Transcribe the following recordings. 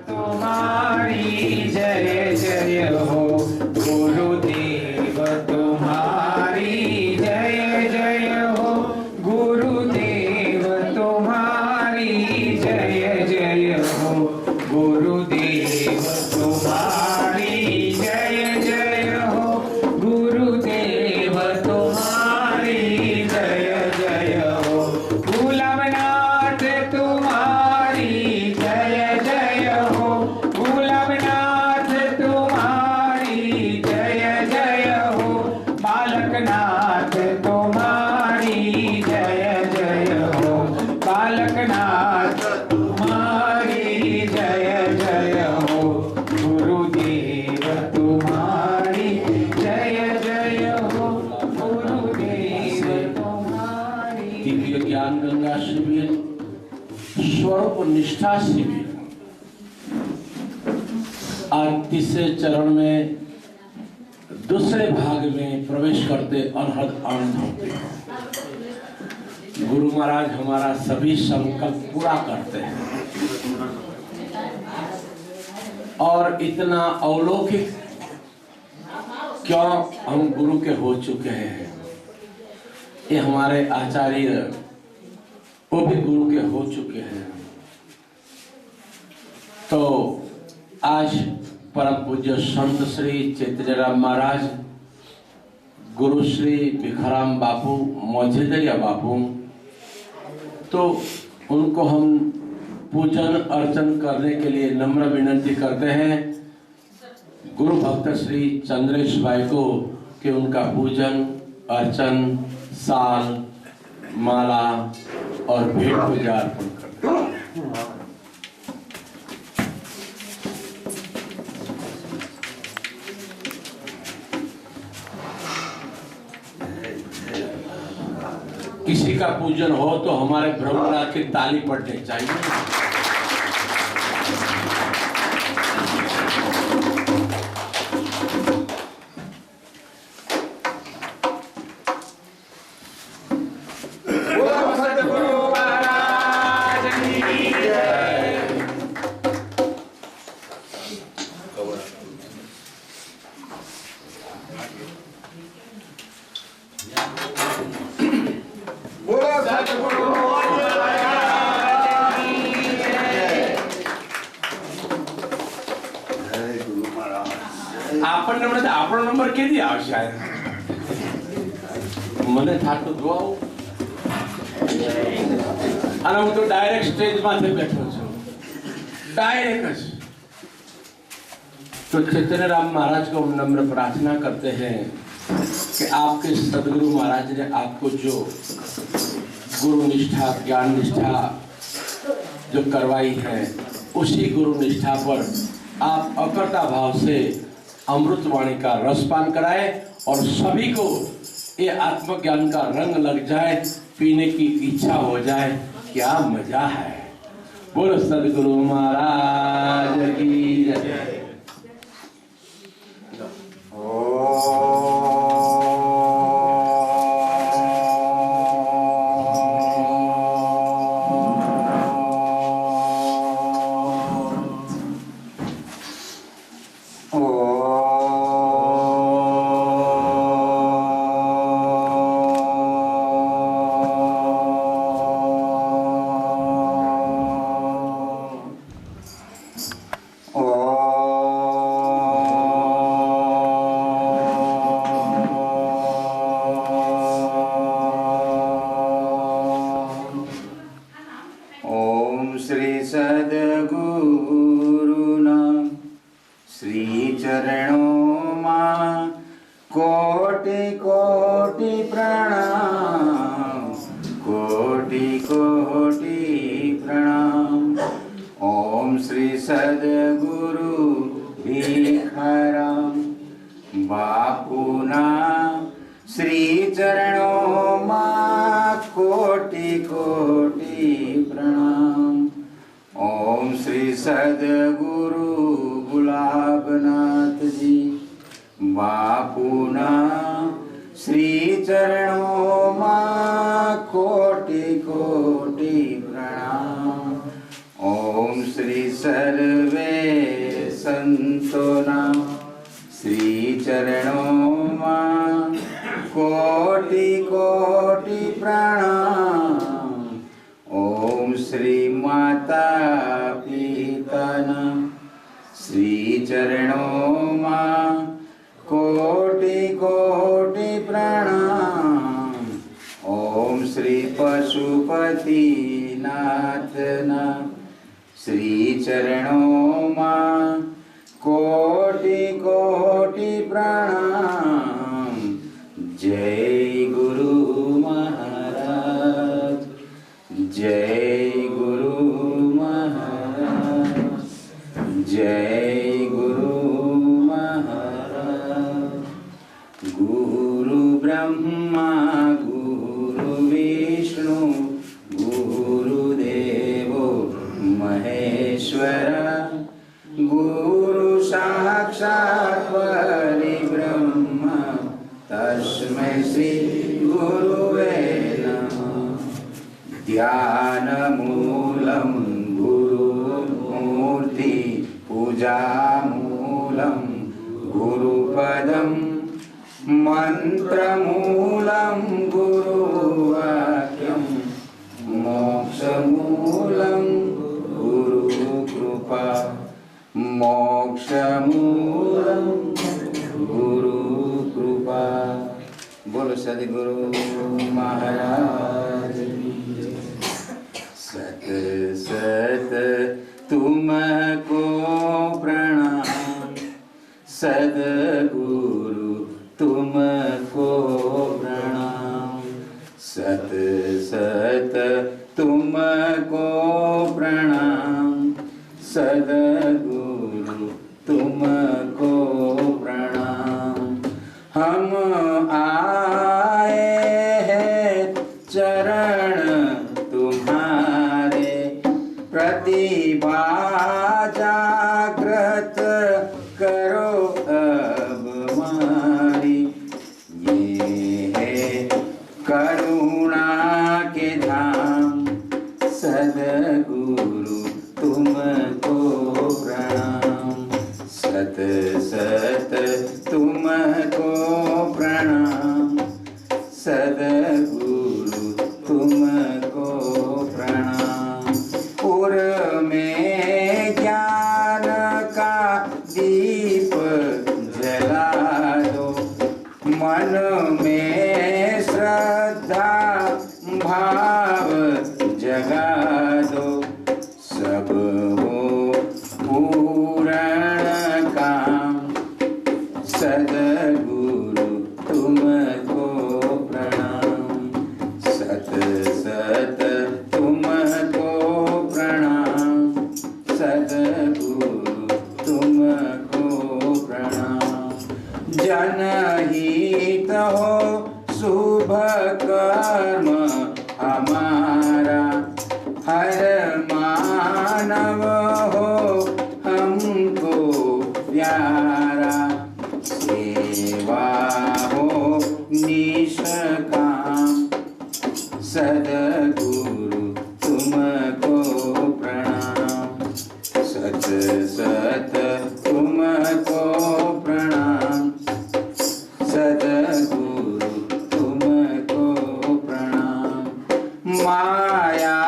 तुम्हारी जय जय हो गुरुदेव, तुम्हारी जय जय हो गुरुदेव, तुम्हारी जय जय हो गुरुदेव, तुम्हारी जय जय हो गुरुदेव, तुम्हारी जय जय हो गुलाबनाथ, तुम्हारी जय जय हो गुलाबनाथ, तुम्हारी जय जय हो बालकनाथ, तुम्हारी जय जय हो बालकनाथ, तुम्हारी जय जय हो गुरुदेव, तुम्हारी जय जय हो गुरुदेव, तुम्हारी। दिव्य ज्ञान गंगा शिविर, स्वरूप निष्ठा शिविर आज तीसरे चरण में दूसरे भाग में प्रवेश करते अनहद आनंद होते हैं। गुरु महाराज हमारा सभी संकल्प पूरा करते हैं और इतना अलौकिक क्यों हम गुरु के हो चुके हैं। ये हमारे आचार्य वो भी गुरु के हो चुके हैं। तो आज परम पूज्य संत श्री चैतन्य राम महाराज, गुरु श्री भिखाराम बापू, मौजूदरिया बापू, तो उनको हम पूजन अर्चन करने के लिए नम्र विनती करते हैं। गुरु भक्त श्री चंद्रेश भाई को कि उनका पूजन अर्चन, साल, माला और भेंट पूजा अर्पण करते हैं। किसी का पूजन हो तो हमारे ब्रह्मराज की ताली पड़नी चाहिए। આપણો નંબર કેદી આવશે? મને થાતું જોવું અને હું તો ડાયરેક્ટ સ્ટેજ માથે બેઠો છું, डायरेक्ट। तो चैतन्य राम महाराज को नम्र प्रार्थना करते हैं कि आपके सदगुरु महाराज ने आपको जो गुरु निष्ठा, ज्ञान निष्ठा जो करवाई है, उसी गुरु निष्ठा पर आप अकर्ता भाव से अमृतवाणी का रसपान कराए और सभी को ये आत्मज्ञान का रंग लग जाए, पीने की इच्छा हो जाए। क्या मजा है। बोलो सदगुरु महाराज की जय। कोटि कोटि प्रणाम। ओम श्री सर्वे संतोना श्री चरणों में कोटि कोटि प्रणाम। ओम श्री माता पिताना श्री चरणों में कोटि कोटि प्रणाम। ओम श्री पशुपति नाथना श्री चरणों में कोटि कोटि प्रणाम। जय गुरु महाराज, जय गुरु महाराज, जय गुरु महाराज। गुरु ब्रह्मा गुरु विष्णु गुरुदेवो महेश्वरा गुरु साक्षात् परब्रह्म तस्मै श्री गुरुवे नमः। ध्यानमूलं गुरुमूर्ति पूजामूलं गुरुपदं मंत्रमूलं गुरुवाक्यं मोक्षमूलं गुरुकृपा मोक्षमूलं गुरुकृपा। बोलो सद्गुरु महाराज की। सत सत तुमको प्रणाम, सद्गुरु तुमको प्रणाम। सत सत तुमको प्रणाम, सद्गुरु तुमको प्रणाम। हम आए हैं चरण तुम्हारे, प्रतिभा जागृत करो अब हमारी। ये है करुणा के धाम, सद्गुरु तुमको प्रणाम। सत सत तुमको प्रणाम, सद्गुरु तुमको प्रणाम। पुर में ज्ञान का दीप जला दो, मन में श्रद्धा भाव जगा दो। सब हो पूर्ण काम, सद्गुरु तुमको प्रणाम। सत सत तुमको प्रणाम, सद्गुरु तुमको प्रणाम। जनहित हो शुभ कर्म हमारा, हर मानव हो हमको प्यारा। सेवा हो निष्काम, सद्गुरु तुमको प्रणाम। सत सत तुमको प्रणाम, सद्गुरु तुमको प्रणाम। माया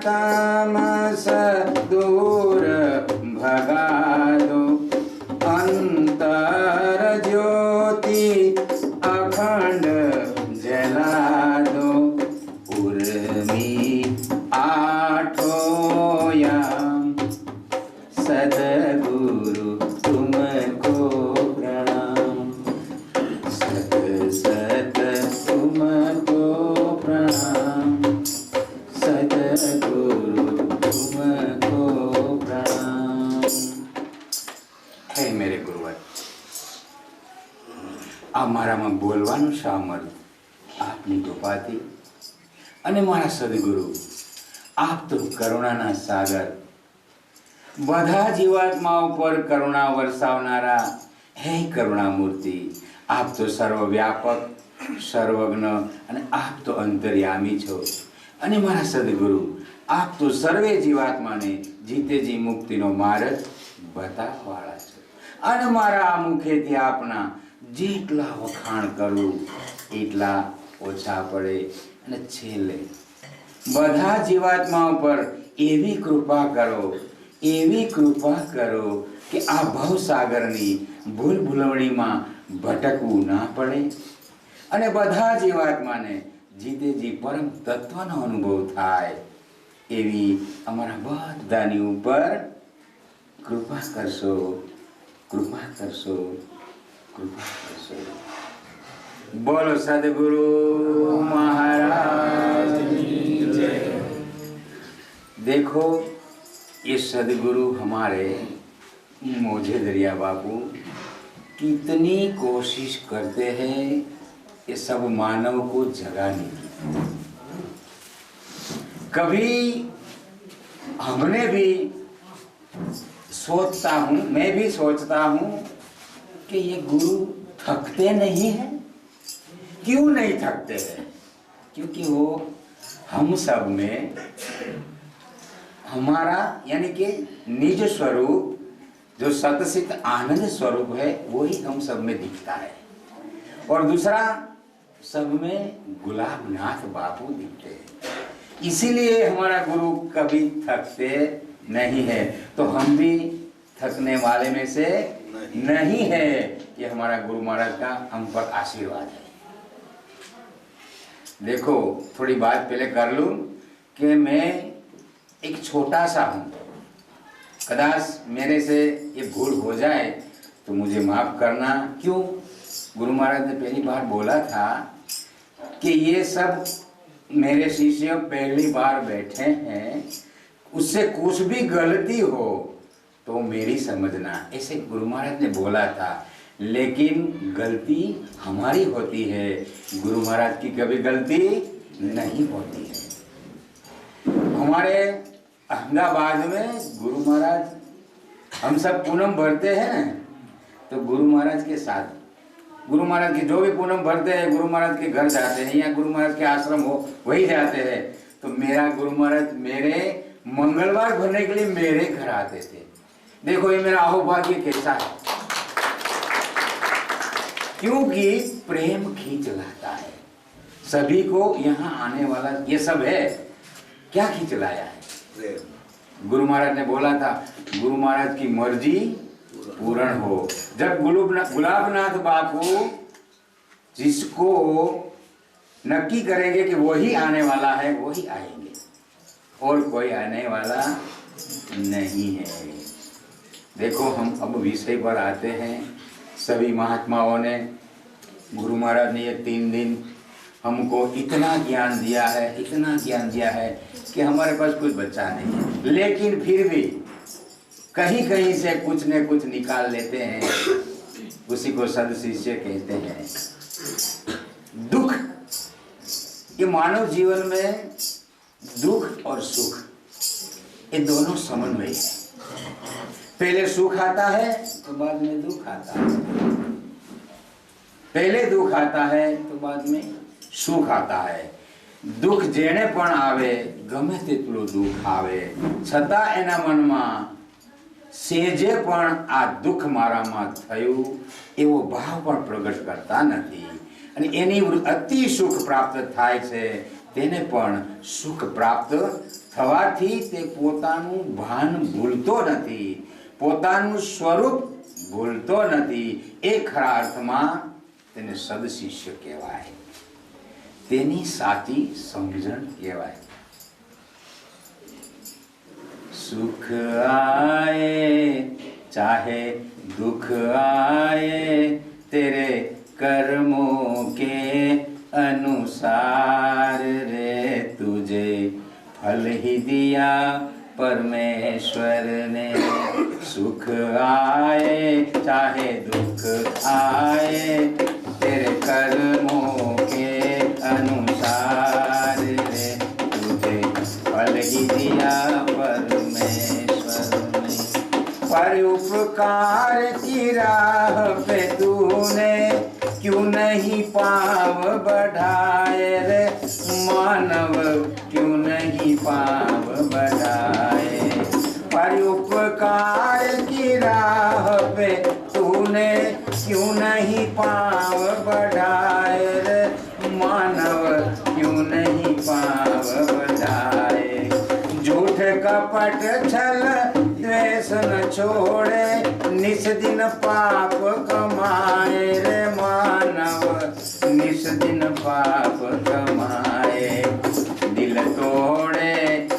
तमस दूर भगा दो, अंतर ज्योति अखंड जला दो। उर्मी आठों याम, सद्गुरु तुमको प्रणाम। सत सत तुमको प्रणाम, सद्गुरु तुमको प्रणाम। हे मेरे गुरुवर, आ माराમાં બોલવાનું સામર્થ્ય આપની કૃપાથી અને મારા સદગુરુ આપ તો કરુણાના સાગર, બધા જીવાત્માઓ પર કરુણા વરસાવનારા હે કરુણામૂર્તિ, આપ તો સર્વવ્યાપક સર્વજ્ઞ અને આપ તો અંતર્યામી છો। અને મારા સદગુરુ આપ તો સર્વે જીવાત્માને જીતેજી મુક્તિનો માર્ગ બતાવવાળા છો અને મારા આ મુખેથી આપના જેટલા વખાણ કરું એટલા ઓછા પડે અને છેલ્લે બધા જીવાત્માઓ પર એવી કૃપા કરો કે આ ભવસાગરની ભૂલ ભૂલવણીમાં ભટકવું ના પડે અને બધા જીવાત્માને જીતેજી પરમ તત્વનો અનુભવ થાય એવી અમારા બધાની ઉપર કૃપા કરશો. બોલો સદગુરુ महाराज की जय. देखो ये सदगुरु हमारे मोझे दरिया बाबू कितनी कोशिश करते हैं ये सब मानव को जगाने की. कभी हमने भी मैं भी सोचता हूँ कि ये गुरु थकते नहीं हैं. क्यों नहीं थकते हैं? क्योंकि वो हम सब में हमारा यानी कि निज स्वरूप जो सतसित आनंद स्वरूप है वही हम सब में दिखता है और दूसरा सब में गुलाबनाथ बापू दिखते हैं. इसीलिए हमारा गुरु कभी थकते नहीं है. तो हम भी थकने वाले में से नहीं है. ये हमारा गुरु महाराज का हम पर आशीर्वाद है. देखो थोड़ी बात पहले कर लूं कि मैं एक छोटा सा हूँ. कदाच मेरे से ये भूल हो जाए तो मुझे माफ करना. क्यों? गुरु महाराज ने पहली बार बोला था कि ये सब मेरे शिष्य पहली बार बैठे हैं, उससे कुछ भी गलती हो तो मेरी समझना, ऐसे गुरु महाराज ने बोला था. लेकिन गलती हमारी होती है, गुरु महाराज की कभी गलती नहीं होती है. हमारे अहमदाबाद में गुरु महाराज हम सब पूनम भरते हैं तो गुरु महाराज के साथ गुरु महाराज की जो भी पूनम भरते हैं गुरु महाराज के घर जाते हैं या गुरु महाराज के आश्रम हो वही जाते हैं. तो मेरा गुरु महाराज मेरे मंगलवार भरने के लिए मेरे घर आते थे. देखो ये मेरा अहोभाग्य कैसा है. क्योंकि प्रेम खींच लाता है सभी को. यहाँ आने वाला ये सब है क्या खींच लाया है? गुरु महाराज ने बोला था गुरु महाराज की मर्जी पूर्ण हो. जब गुलाबनाथ बापू जिसको नक्की करेंगे कि वही आने वाला है वही आएंगे और कोई आने वाला नहीं है. देखो हम अब विषय पर आते हैं. सभी महात्माओं ने गुरु महाराज ने ये 3 दिन हमको इतना ज्ञान दिया है कि हमारे पास कुछ बचा नहीं है. लेकिन फिर भी कहीं कहीं से कुछ न कुछ निकाल लेते हैं. उसी को सद शिष्य कहते हैं. दुख, ये मानव जीवन में दुख और सुख ये दोनों समन्वय है. पहले सुख आता है तो बाद में दुख आता है. पहले दुख आता है तो बाद में सुख आता है. दुख जेने पण आवे गमे तेटલું दुख आवे છતાં એના મનમાં સેજે પણ આ દુઃખ મારામાં થયું એવો ભાવ પણ પ્રગટ કરતા નથી અને એની અતિ સુખ પ્રાપ્ત થાય છે. તેને પણ સુખ પ્રાપ્ત થવાથી તે પોતાનું ભાન ભૂલતો નથી, પોતાનું સ્વરૂપ ભૂલતો નથી. એ ખરા અર્થમાં તેને સદશિષ્ય કહેવાય. તેની સાચી સમજણ કહેવાય. सुख आए चाहे दुख आए तेरे कर्मों के अनुसार रे. तुझे फल ही दिया परमेश्वर ने. सुख आए चाहे दुख आए तेरे कर्मों के अनुसार रे. तुझे फल ही दिया पर उपकार की राह पे तूने क्यों नहीं पाँव बढ़ाए रे मानव, क्यों नहीं पाव बढ़ाए। परोपकार की राह पे तूने क्यों नहीं पाव बढ़ाए रे मानव, क्यों नहीं पाव बढ़ाए। झूठ कपट छल द्वेष न छोड़े, निस दिन पाप कमाए रे मानव, निस दिन पाप कमाए। दिल तोड़े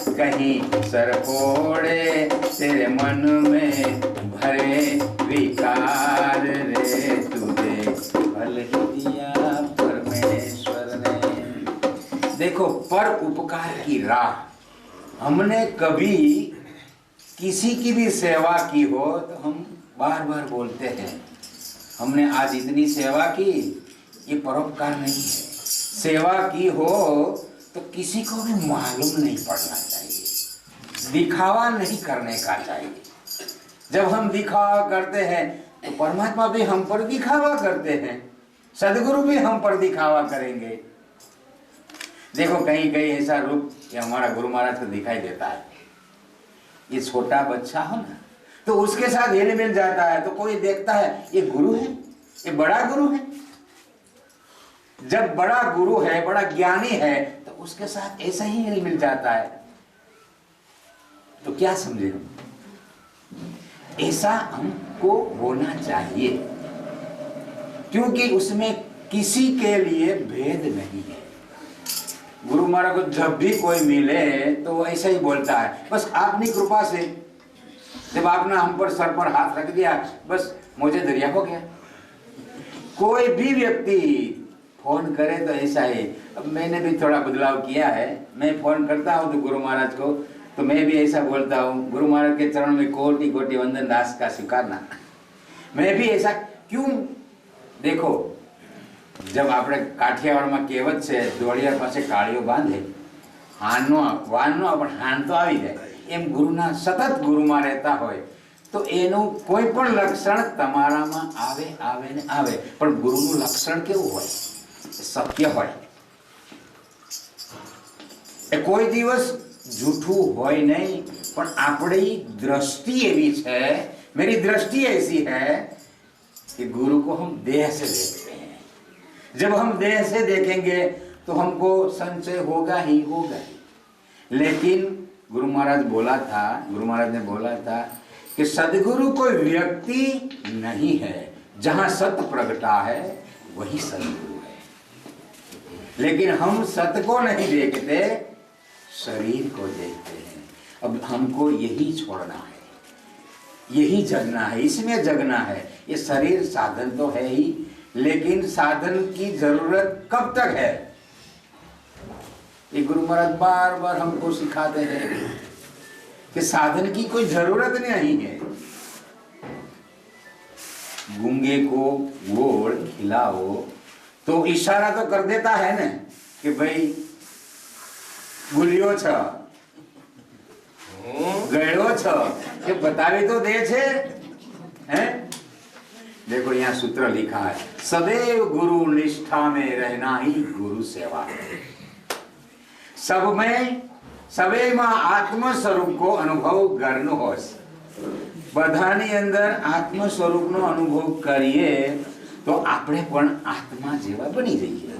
कहीं सर फोड़े, तेरे मन में भरे विकार रे, तुझे फल ही दिया परमेश्वर ने। देखो, पर उपकार की राह। हमने कभी किसी की भी सेवा की हो तो हम बार बार बोलते हैं, हमने आज इतनी सेवा की, ये परोपकार नहीं है। सेवा की हो तो किसी को भी मालूम नहीं पड़ना चाहिए, दिखावा नहीं करने का चाहिए। जब हम दिखावा करते हैं तो परमात्मा भी हम पर दिखावा करते हैं, सदगुरु भी हम पर दिखावा करेंगे। देखो, कहीं कहीं ऐसा रूप ये हमारा गुरु महाराज को दिखाई देता है। ये छोटा बच्चा हो ना, तो उसके साथ हिल मिल जाता है, तो कोई देखता है ये गुरु है, ये बड़ा गुरु है। जब बड़ा गुरु है, बड़ा ज्ञानी है, तो उसके साथ ऐसा ही हिल मिल जाता है। तो क्या समझे हम? ऐसा हमको होना चाहिए, क्योंकि उसमें किसी के लिए भेद नहीं है। गुरु महाराज को जब भी कोई मिले तो वो ऐसा ही बोलता है, बस आपनी कृपा से जब आपने हम पर सर पर हाथ रख दिया, बस मुझे दरिया हो गया। कोई भी व्यक्ति फोन करे तो ऐसा ही। अब मैंने भी थोड़ा बदलाव किया है, मैं फोन करता हूँ तो गुरु महाराज को, तो मैं भी ऐसा बोलता हूँ, गुरु महाराज के चरण में कोटि कोटि वंदन, दास का स्वीकारना। मैं भी ऐसा क्यों? देखो, जब આપણે કાઠિયાવાડમાં કહેવત છે, દોડિયા પાસે કાળિયો બાંધે, હાનનો વાનનો પણ હાન તો આવી જાય, એમ ગુરુના સતત ગુરુમાં રહેતા હોય તો એનું કોઈ પણ લક્ષણ તમારામાં આવે આવે ને આવે, પણ ગુરુનું લક્ષણ કેવું હોય? સત્ય હોય, એ કોઈ દિવસ જૂઠું હોય નહીં। પણ આપણી દૃષ્ટિ એવી છે, मेरी दृष्टि ऐसी है कि गुरु को हम देह से देखते हैं। जब हम देह से देखेंगे तो हमको संशय होगा ही होगा ही। लेकिन गुरु महाराज ने बोला था कि सदगुरु कोई व्यक्ति नहीं है, जहां सत्य प्रगटा है वही सदगुरु है। लेकिन हम सत्य को नहीं देखते, शरीर को देखते हैं। अब हमको यही छोड़ना है, यही जगना है, इसमें जगना है। ये शरीर साधन तो है ही, लेकिन साधन की जरूरत कब तक है? ये गुरु महाराज बार बार हमको सिखाते हैं कि साधन की कोई जरूरत नहीं है। गूंगे को गोड़ खिलाओ तो इशारा तो कर देता है ना कि भाई भूलियो छ, गयो छ, ये बतावी तो दे छे, हैं? देखो यहाँ सूत्र लिखा है, सदैव गुरु निष्ठा में रहना ही गुरु सेवा है। सब में सबे में आत्म स्वरूप को अनुभव करनो होश। बधानी अंदर आत्म स्वरूप नो अनुभव करिए तो आपणे पण आत्मा जेवा बनी जईए।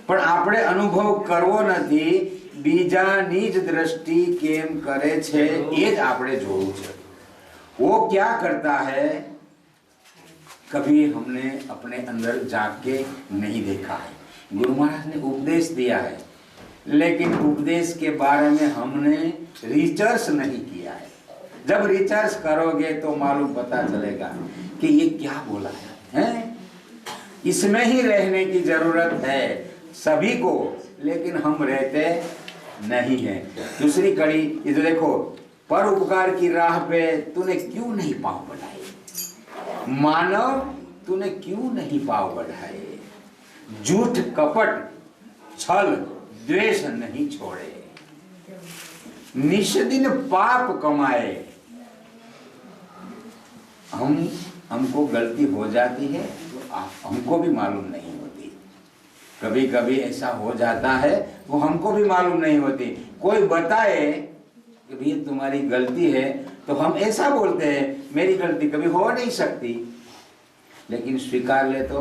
पण आपणे अनुभव करवो नथी, बीजानी ज दृष्टि केम करे छे ए ज आपणे जोवुं छे। वो क्या करता है, कभी हमने अपने अंदर झांक के नहीं देखा है। गुरु महाराज ने उपदेश दिया है, लेकिन उपदेश के बारे में हमने रिसर्च नहीं किया है। जब रिसर्च करोगे तो मालूम पता चलेगा कि ये क्या बोला है? इसमें ही रहने की जरूरत है सभी को, लेकिन हम रहते नहीं है। दूसरी कड़ी ये जो देखो, पर उपकार की राह पे तूने क्यों नहीं पांव बढ़ाए? मानव तूने क्यों नहीं पांव बढ़ाए? झूठ कपट छल द्वेष नहीं छोड़े, निष्दिन पाप कमाए। हमको गलती हो जाती है तो हमको भी मालूम नहीं होती। कभी कभी ऐसा हो जाता है, वो हमको भी मालूम नहीं होती। कोई बताए कि भैया तुम्हारी गलती है, तो हम ऐसा बोलते हैं मेरी गलती कभी हो नहीं सकती, लेकिन स्वीकार ले तो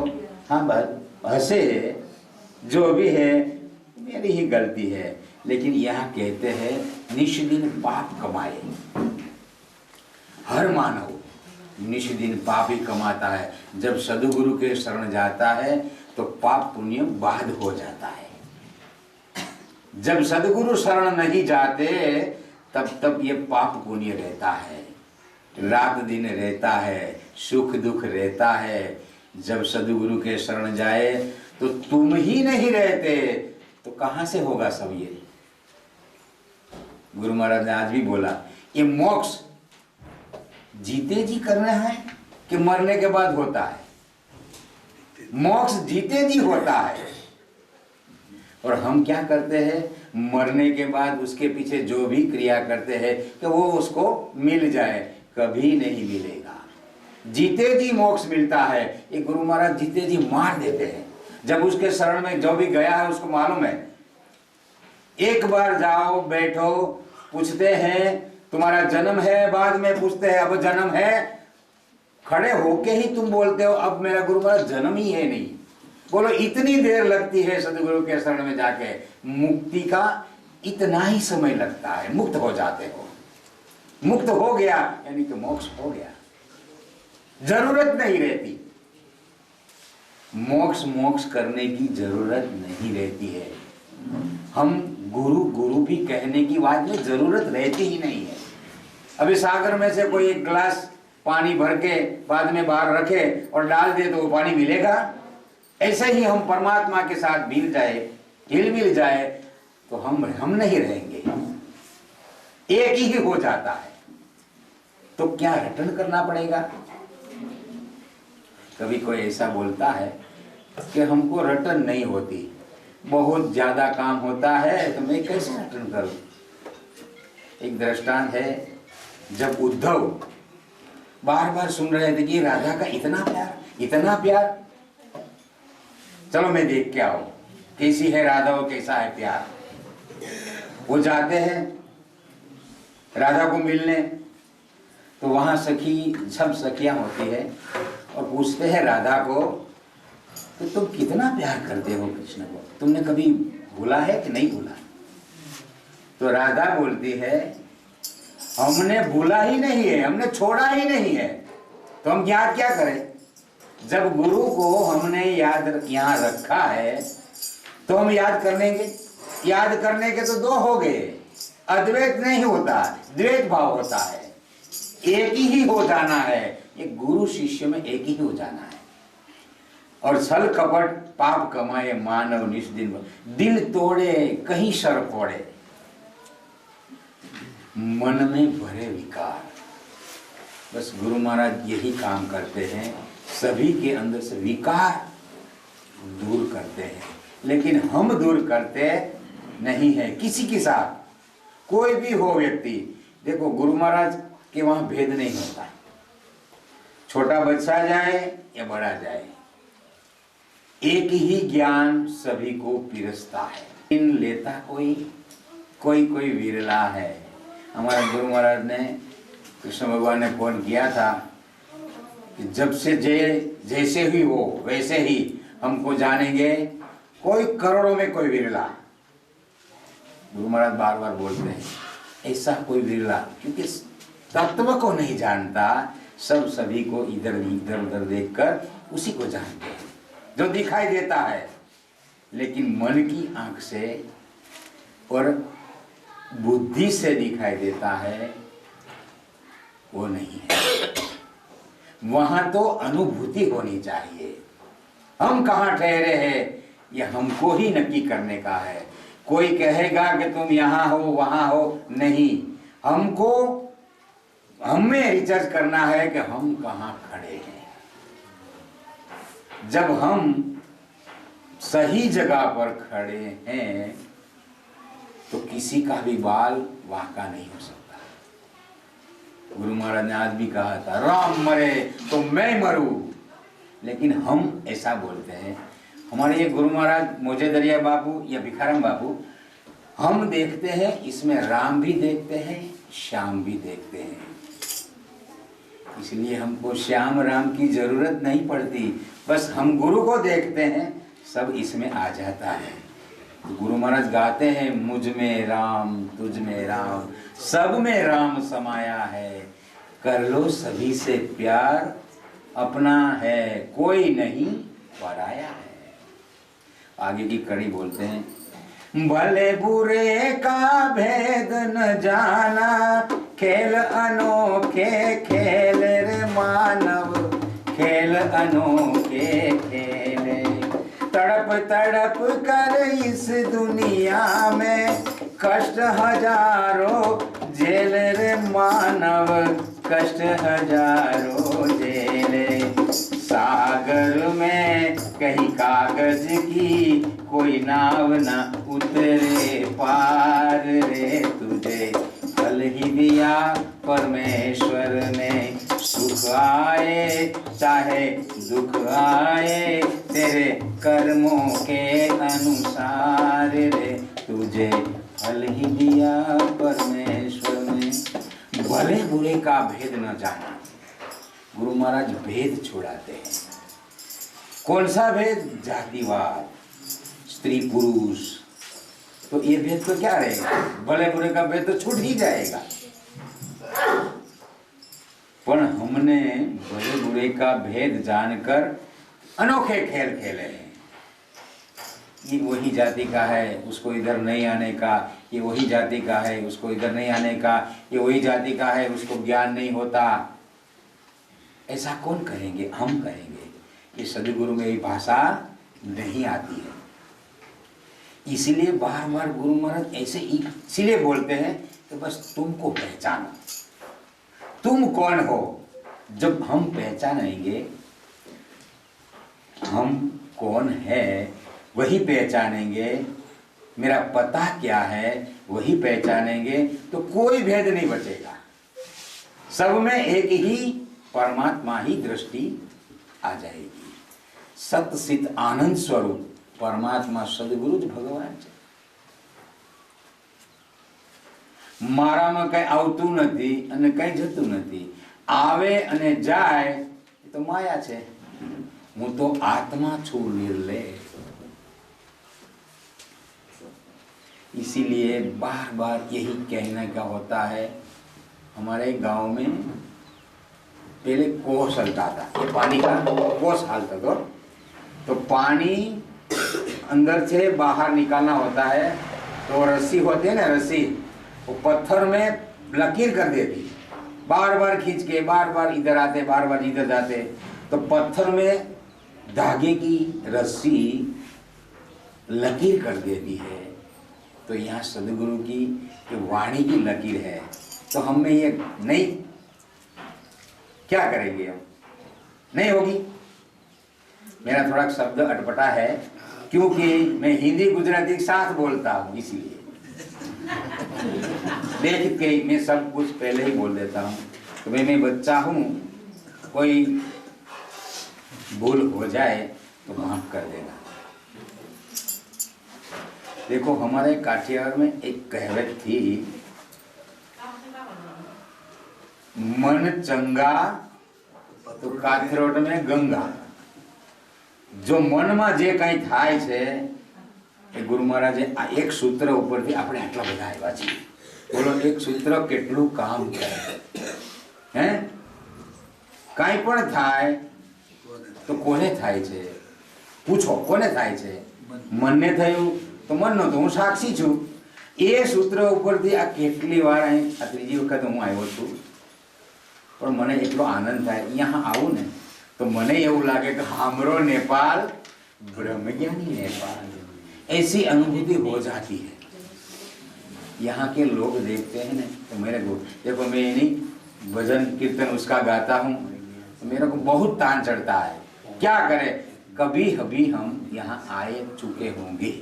हाँ बस हंसे, जो भी है मेरी ही गलती है। लेकिन यहाँ कहते हैं निष्दिन पाप कमाए। हर मानव निष्दिन पाप ही कमाता है। जब सदगुरु के शरण जाता है तो पाप पुण्य बाध हो जाता है। जब सदगुरु शरण नहीं जाते तब ये पाप पुण्य रहता है, रात दिन रहता है, सुख दुख रहता है। जब सदगुरु के शरण जाए तो तुम ही नहीं रहते तो कहां से होगा सब ये। गुरु महाराज ने आज भी बोला, ये मोक्ष जीते जी करना है कि मरने के बाद होता है? मोक्ष जीते जी होता है। और हम क्या करते हैं, मरने के बाद उसके पीछे जो भी क्रिया करते हैं कि वो उसको मिल जाए, कभी नहीं मिलेगा। जीते जी मोक्ष मिलता है। ये गुरु महाराज जीते जी मार देते हैं। जब उसके शरण में जो भी गया है उसको मालूम है, एक बार जाओ बैठो, पूछते हैं तुम्हारा जन्म है, बाद में पूछते हैं अब जन्म है, खड़े होके ही तुम बोलते हो अब मेरा गुरु महाराज जन्म ही है नहीं। बोलो इतनी देर लगती है सदगुरु के शरण में जाके, मुक्ति का इतना ही समय लगता है, मुक्त हो जाते हो। मुक्त हो गया यानी कि मोक्ष हो गया, जरूरत नहीं रहती। मोक्ष करने की जरूरत नहीं रहती है। हम गुरु गुरु भी कहने की बात में जरूरत रहती ही नहीं है। अभी सागर में से कोई एक गिलास पानी भर के बाद में बाहर रखे और डाल दे तो वो पानी मिलेगा? ऐसे ही हम परमात्मा के साथ मिल जाए, हिल मिल जाए तो हम नहीं रहेंगे, एक ही हो जाता है। तो क्या रटन करना पड़ेगा? कभी कोई ऐसा बोलता है कि हमको रटन नहीं होती, बहुत ज्यादा काम होता है तो मैं कैसे रटन करूं। एक दृष्टांत है, जब उद्धव बार बार सुन रहे थे कि राधा का इतना प्यार, इतना प्यार, चलो मैं देख के आऊं कैसी है राधा और कैसा है प्यार। वो जाते हैं राधा को मिलने, तो वहां सखी सब सखियां होती है और पूछते हैं राधा को कि तुम कितना प्यार करते हो कृष्ण को, तुमने कभी भूला है कि नहीं भूला? तो राधा बोलती है हमने भूला ही नहीं है, हमने छोड़ा ही नहीं है, तो हम याद क्या करें? जब गुरु को हमने याद यहाँ रखा है तो हम याद कर लेंगे। याद करने के तो दो हो गए, अद्वैत नहीं होता, द्वैत भाव होता है, एक ही हो जाना है। ये गुरु शिष्य में एक ही हो जाना है। और छल कपट पाप कमाए मानव निष्दिन, दिल तोड़े कहीं सर फोड़े, मन में भरे विकार। बस गुरु महाराज यही काम करते हैं, सभी के अंदर से विकार दूर करते हैं। लेकिन हम दूर करते नहीं है किसी के साथ, कोई भी हो व्यक्ति। देखो गुरु महाराज के वहां भेद नहीं होता, छोटा बच्चा जाए या बड़ा जाए, एक ही ज्ञान सभी को पिरसता है। इन लेता कोई विरला है। हमारे गुरु महाराज ने, कृष्ण भगवान ने फोन किया था कि जब से जैसे ही हो वैसे ही हमको जानेंगे, कोई करोड़ों में कोई विरला। गुरु महाराज बार बार बोलते हैं ऐसा कोई विरला, क्योंकि तत्व को नहीं जानता, सब सभी को इधर उधर देखकर उसी को जानते हैं जो दिखाई देता है। लेकिन मन की आंख से और बुद्धि से दिखाई देता है वो नहीं है। वहां तो अनुभूति होनी चाहिए। हम कहाँ ठहरे हैं ये हमको ही नक्की करने का है। कोई कहेगा कि तुम यहाँ हो वहां हो, नहीं, हमको हमें रिसर्च करना है कि हम कहाँ खड़े हैं। जब हम सही जगह पर खड़े हैं तो किसी का भी बाल वाका नहीं हो सकता। गुरु महाराज ने आज भी कहा था राम मरे तो मैं मरूं, लेकिन हम ऐसा बोलते हैं हमारे ये गुरु महाराज मोजे दरिया बाबू या भिखाराम बाबू, हम देखते हैं इसमें राम भी देखते हैं, श्याम भी देखते हैं। इसलिए हमको श्याम राम की जरूरत नहीं पड़ती, बस हम गुरु को देखते हैं, सब इसमें आ जाता है। तो गुरु महाराज गाते हैं, मुझ में राम तुझ में राम, सब में राम समाया है, कर लो सभी से प्यार, अपना है कोई नहीं पराया है। आगे की कड़ी बोलते हैं, भले बुरे का भेद न जाना, खेल अनोखे खेल रे मानव, खेल अनोखे खेले, तड़प तड़प कर इस दुनिया में, कष्ट हजारों झेल रे मानव, कष्ट हजारों झेले, सागर में कहीं कागज की कोई नाव न उतरे पार रे, तुझे फल ही दिया परमेश्वर ने, सुख आए चाहे दुख आए, तेरे कर्मों के अनुसार रे, तुझे फल ही दिया परमेश्वर ने। भले बुरे का भेद न जाना, गुरु महाराज भेद छुड़ाते हैं। कौन सा भेद? जातिवाद, स्त्री पुरुष, तो ये भेद तो क्या रहेगा? भले बुरे का भेद तो छूट ही जाएगा। पर हमने भले बुरे का भेद जानकर अनोखे खेल खेले हैं। ये वही जाति का है, उसको इधर नहीं आने का, ये वही जाति का है, उसको इधर नहीं आने का, ये वही जाति का है, उसको ज्ञान नहीं होता। ऐसा कौन कहेंगे? हम कहेंगे। ये सदगुरु में ये भाषा नहीं आती है, इसीलिए बार बार गुरु महाराज ऐसे इसीलिए बोलते हैं कि बस तुमको पहचानो, तुम कौन हो। जब हम पहचानेंगे हम कौन है, वही पहचानेंगे, मेरा पता क्या है वही पहचानेंगे, तो कोई भेद नहीं बचेगा। सब में एक ही परमात्मा ही दृष्टि आ जाएगी। सत सित आनंद स्वरूप परमात्मा सदगुरु भगवान છે। મારામાં કઈ આવતું નથી અને કઈ જતું નથી, આવે અને જાય એ તો માયા છે, હું તો આત્મા છું નિર્લેપ। इसीलिए बार बार यही कहना क्या होता है। हमारे गांव में पहले कोस हलता था, ये पानी का कोस हालता था, तो पानी अंदर से बाहर निकालना होता है, तो रस्सी होती है ना, रस्सी वो पत्थर में लकीर कर देती, बार बार खींच के बार बार इधर आते बार बार इधर जाते, तो पत्थर में धागे की रस्सी लकीर कर देती है। तो यहाँ सदगुरु की वाणी की लकीर है, तो हम में ये नहीं, क्या करेंगे हम? नहीं होगी। मेरा थोड़ा शब्द अटपटा है क्योंकि मैं हिंदी गुजराती के साथ बोलता हूँ, इसीलिए देख के मैं सब कुछ पहले ही बोल देता हूँ। तो मैं बच्चा हूँ, कोई भूल हो जाए तो माफ कर देना। देखो हमारे काठियावाड़ में एक कहावत थी, मन चंगा तो काथरोट में गंगा। जो मन में जे कई थाय छे ए गुरु महाराजे आ एक सूत्र उपरथी આપણે આટલા બધા આવ્યા છીએ। બોલો એક સૂત્ર કેટલું કામ કરે હે? કાઈ પણ થાય તો કોને થાય છે? પૂછો કોને થાય છે? મનને થયું તો મનનો તો હું સાક્ષી છું। એ સૂત્ર ઉપરથી આ કેટલી વાર આ ત્રીજી વખત હું આવ્યો છું, પણ મને એટલો આનંદ થાય અહીંયા આવું ને तो मने એવું લાગે कि हमरो नेपाल ब्रह्मज्ञानी नेपाल, ऐसी अनुभूति हो जाती है। यहाँ के लोग देखते हैं ना, तो मेरे को देखो मैं नहीं भजन कीर्तन उसका गाता हूँ, तो मेरे को बहुत तान चढ़ता है। क्या करें, कभी कभी हम यहाँ आए चुके होंगे।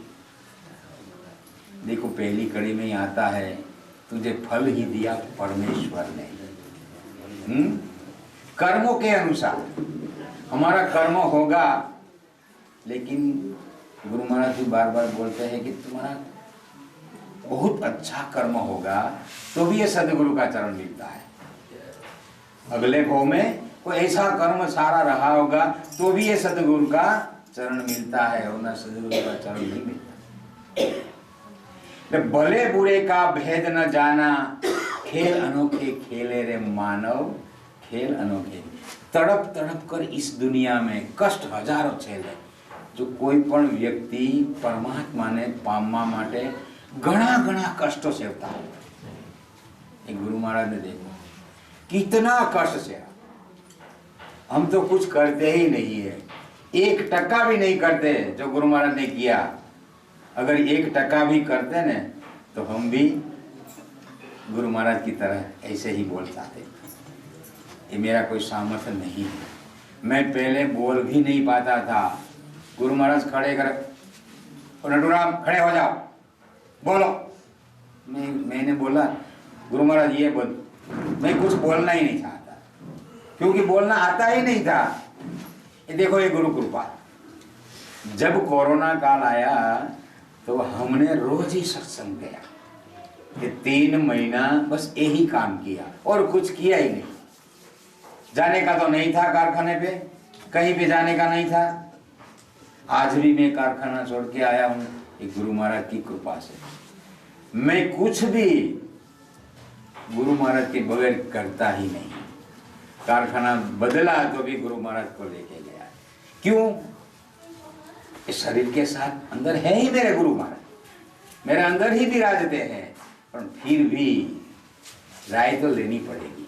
देखो पहली कड़ी में ही आता है, तुझे फल ही दिया परमेश्वर ने। कर्मों के अनुसार हमारा कर्म होगा, लेकिन गुरु महाराज भी बार बार बोलते हैं कि तुम्हारा बहुत अच्छा कर्म होगा तो भी ये सदगुरु का चरण मिलता है। अगले भाव में कोई ऐसा कर्म सारा रहा होगा तो भी ये सदगुरु का चरण मिलता है, और ना सदगुरु का चरण नहीं मिलता। भले बुरे का भेद न जाना, खेल अनोखे खेले रे मानव, खेल अनोखे। तड़प तड़प कर इस दुनिया में कष्ट हजारों छेले, जो कोई पण व्यक्ति परमात्मा ने पामवा माटे घना घना कष्टों सेवता है। एक गुरु महाराज ने देखो कितना कष्ट से, हम तो कुछ करते ही नहीं है, 1% भी नहीं करते जो गुरु महाराज ने किया। अगर 1% भी करते न तो हम भी गुरु महाराज की तरह ऐसे ही बोल पाते। ये मेरा कोई सामर्थ्य नहीं है, मैं पहले बोल भी नहीं पाता था। गुरु महाराज खड़े कर, नटूराम खड़े हो जाओ, बोलो। मैंने बोला गुरु महाराज ये बोल, मैं कुछ बोलना ही नहीं चाहता क्योंकि बोलना आता ही नहीं था। ये देखो ये गुरु कृपा। जब कोरोना काल आया तो हमने रोज ही सत्संग किया, ये 3 महीना बस यही काम किया और कुछ किया ही नहीं। जाने का तो नहीं था कारखाने पे, कहीं पे जाने का नहीं था। आज भी मैं कारखाना छोड़ के आया हूँ एक गुरु महाराज की कृपा से। मैं कुछ भी गुरु महाराज के बगैर करता ही नहीं। कारखाना बदला तो भी गुरु महाराज को लेके गया। क्यों? इस शरीर के साथ अंदर है ही मेरे गुरु महाराज, मेरे अंदर ही विराजते हैं, पर फिर भी राय तो लेनी पड़ेगी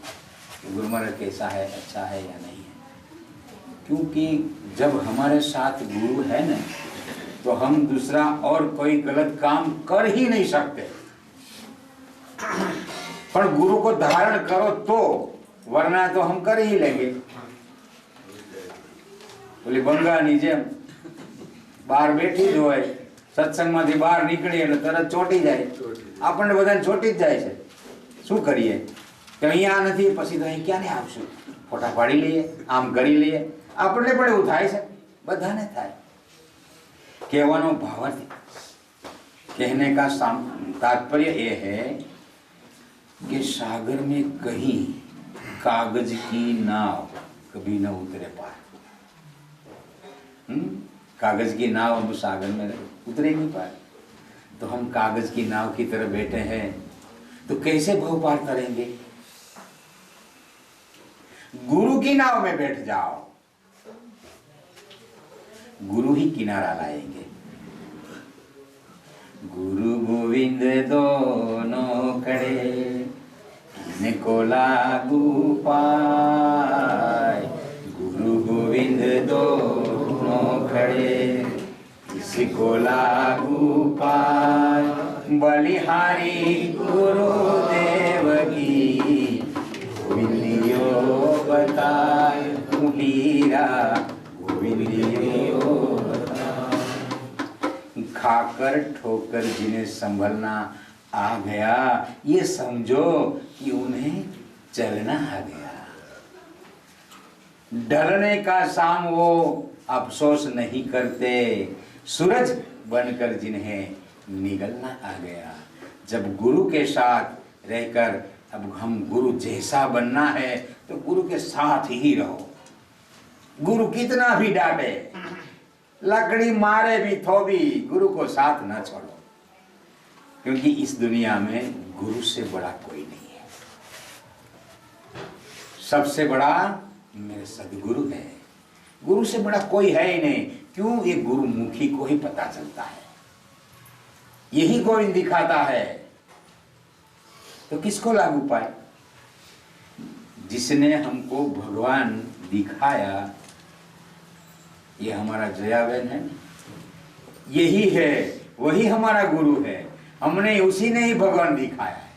कि गुरु महाराज कैसा है, अच्छा है या नहीं है। क्योंकि जब हमारे साथ गुरु है ना तो हम दूसरा और कोई गलत काम कर ही नहीं सकते। पर गुरु को धारण करो तो, वरना तो हम कर ही लेंगे। बोले बंगा नीचे बाहर बैठी જ હોય, સત્સંગમાંથી બહાર નીકળી એટલે તરત ચોટી જાય, આપણને બધાને ચોટી જ જાય છે। શું કરીએ કે અહીંયા નથી, પછી તો અહીં ક્યાં આવશું, ફોટા પાડી લઈએ, આમ કરી લઈએ, આપણને પણ એવું થાય છે, બધાને થાય। કહેવાનો ભાવાર્થ, कहने का तात्पर्य ये है कि सागर में कहीं कागज की नाव कभी न उतरे पार। कागज की नाव अब सागर में उतरे नहीं पाए, तो हम कागज की नाव की तरह बैठे हैं तो कैसे भव पार करेंगे? गुरु की नाव में बैठ जाओ, गुरु ही किनारा लाएंगे। गुरु गोविंद दोनों खड़े, किनको लागू पाए। गुरु गोविंद दोनों खड़े, किसको लागू पाए। बलिहारी गुरुदेव की गोविंदियो बताए, हीरा गोविंदियो खाकर ठोकर जिन्हें संभलना आ गया, ये समझो कि उन्हें चलना आ गया। डरने का शाम वो अफसोस नहीं करते, सूरज बनकर जिन्हें निगलना आ गया। जब गुरु के साथ रहकर अब हम गुरु जैसा बनना है तो गुरु के साथ ही रहो। गुरु कितना भी डांटे, लकड़ी मारे भी तो भी गुरु को साथ न छोड़ो, क्योंकि इस दुनिया में गुरु से बड़ा कोई नहीं है। सबसे बड़ा मेरे सदगुरु है, गुरु से बड़ा कोई है ही नहीं। क्यों? ये गुरुमुखी को ही पता चलता है, यही गोविंद दिखाता है, तो किसको लागू पाए? जिसने हमको भगवान दिखाया, ये हमारा जयाबेन है, यही है, वही हमारा गुरु है। हमने उसी ने ही भगवान दिखाया है।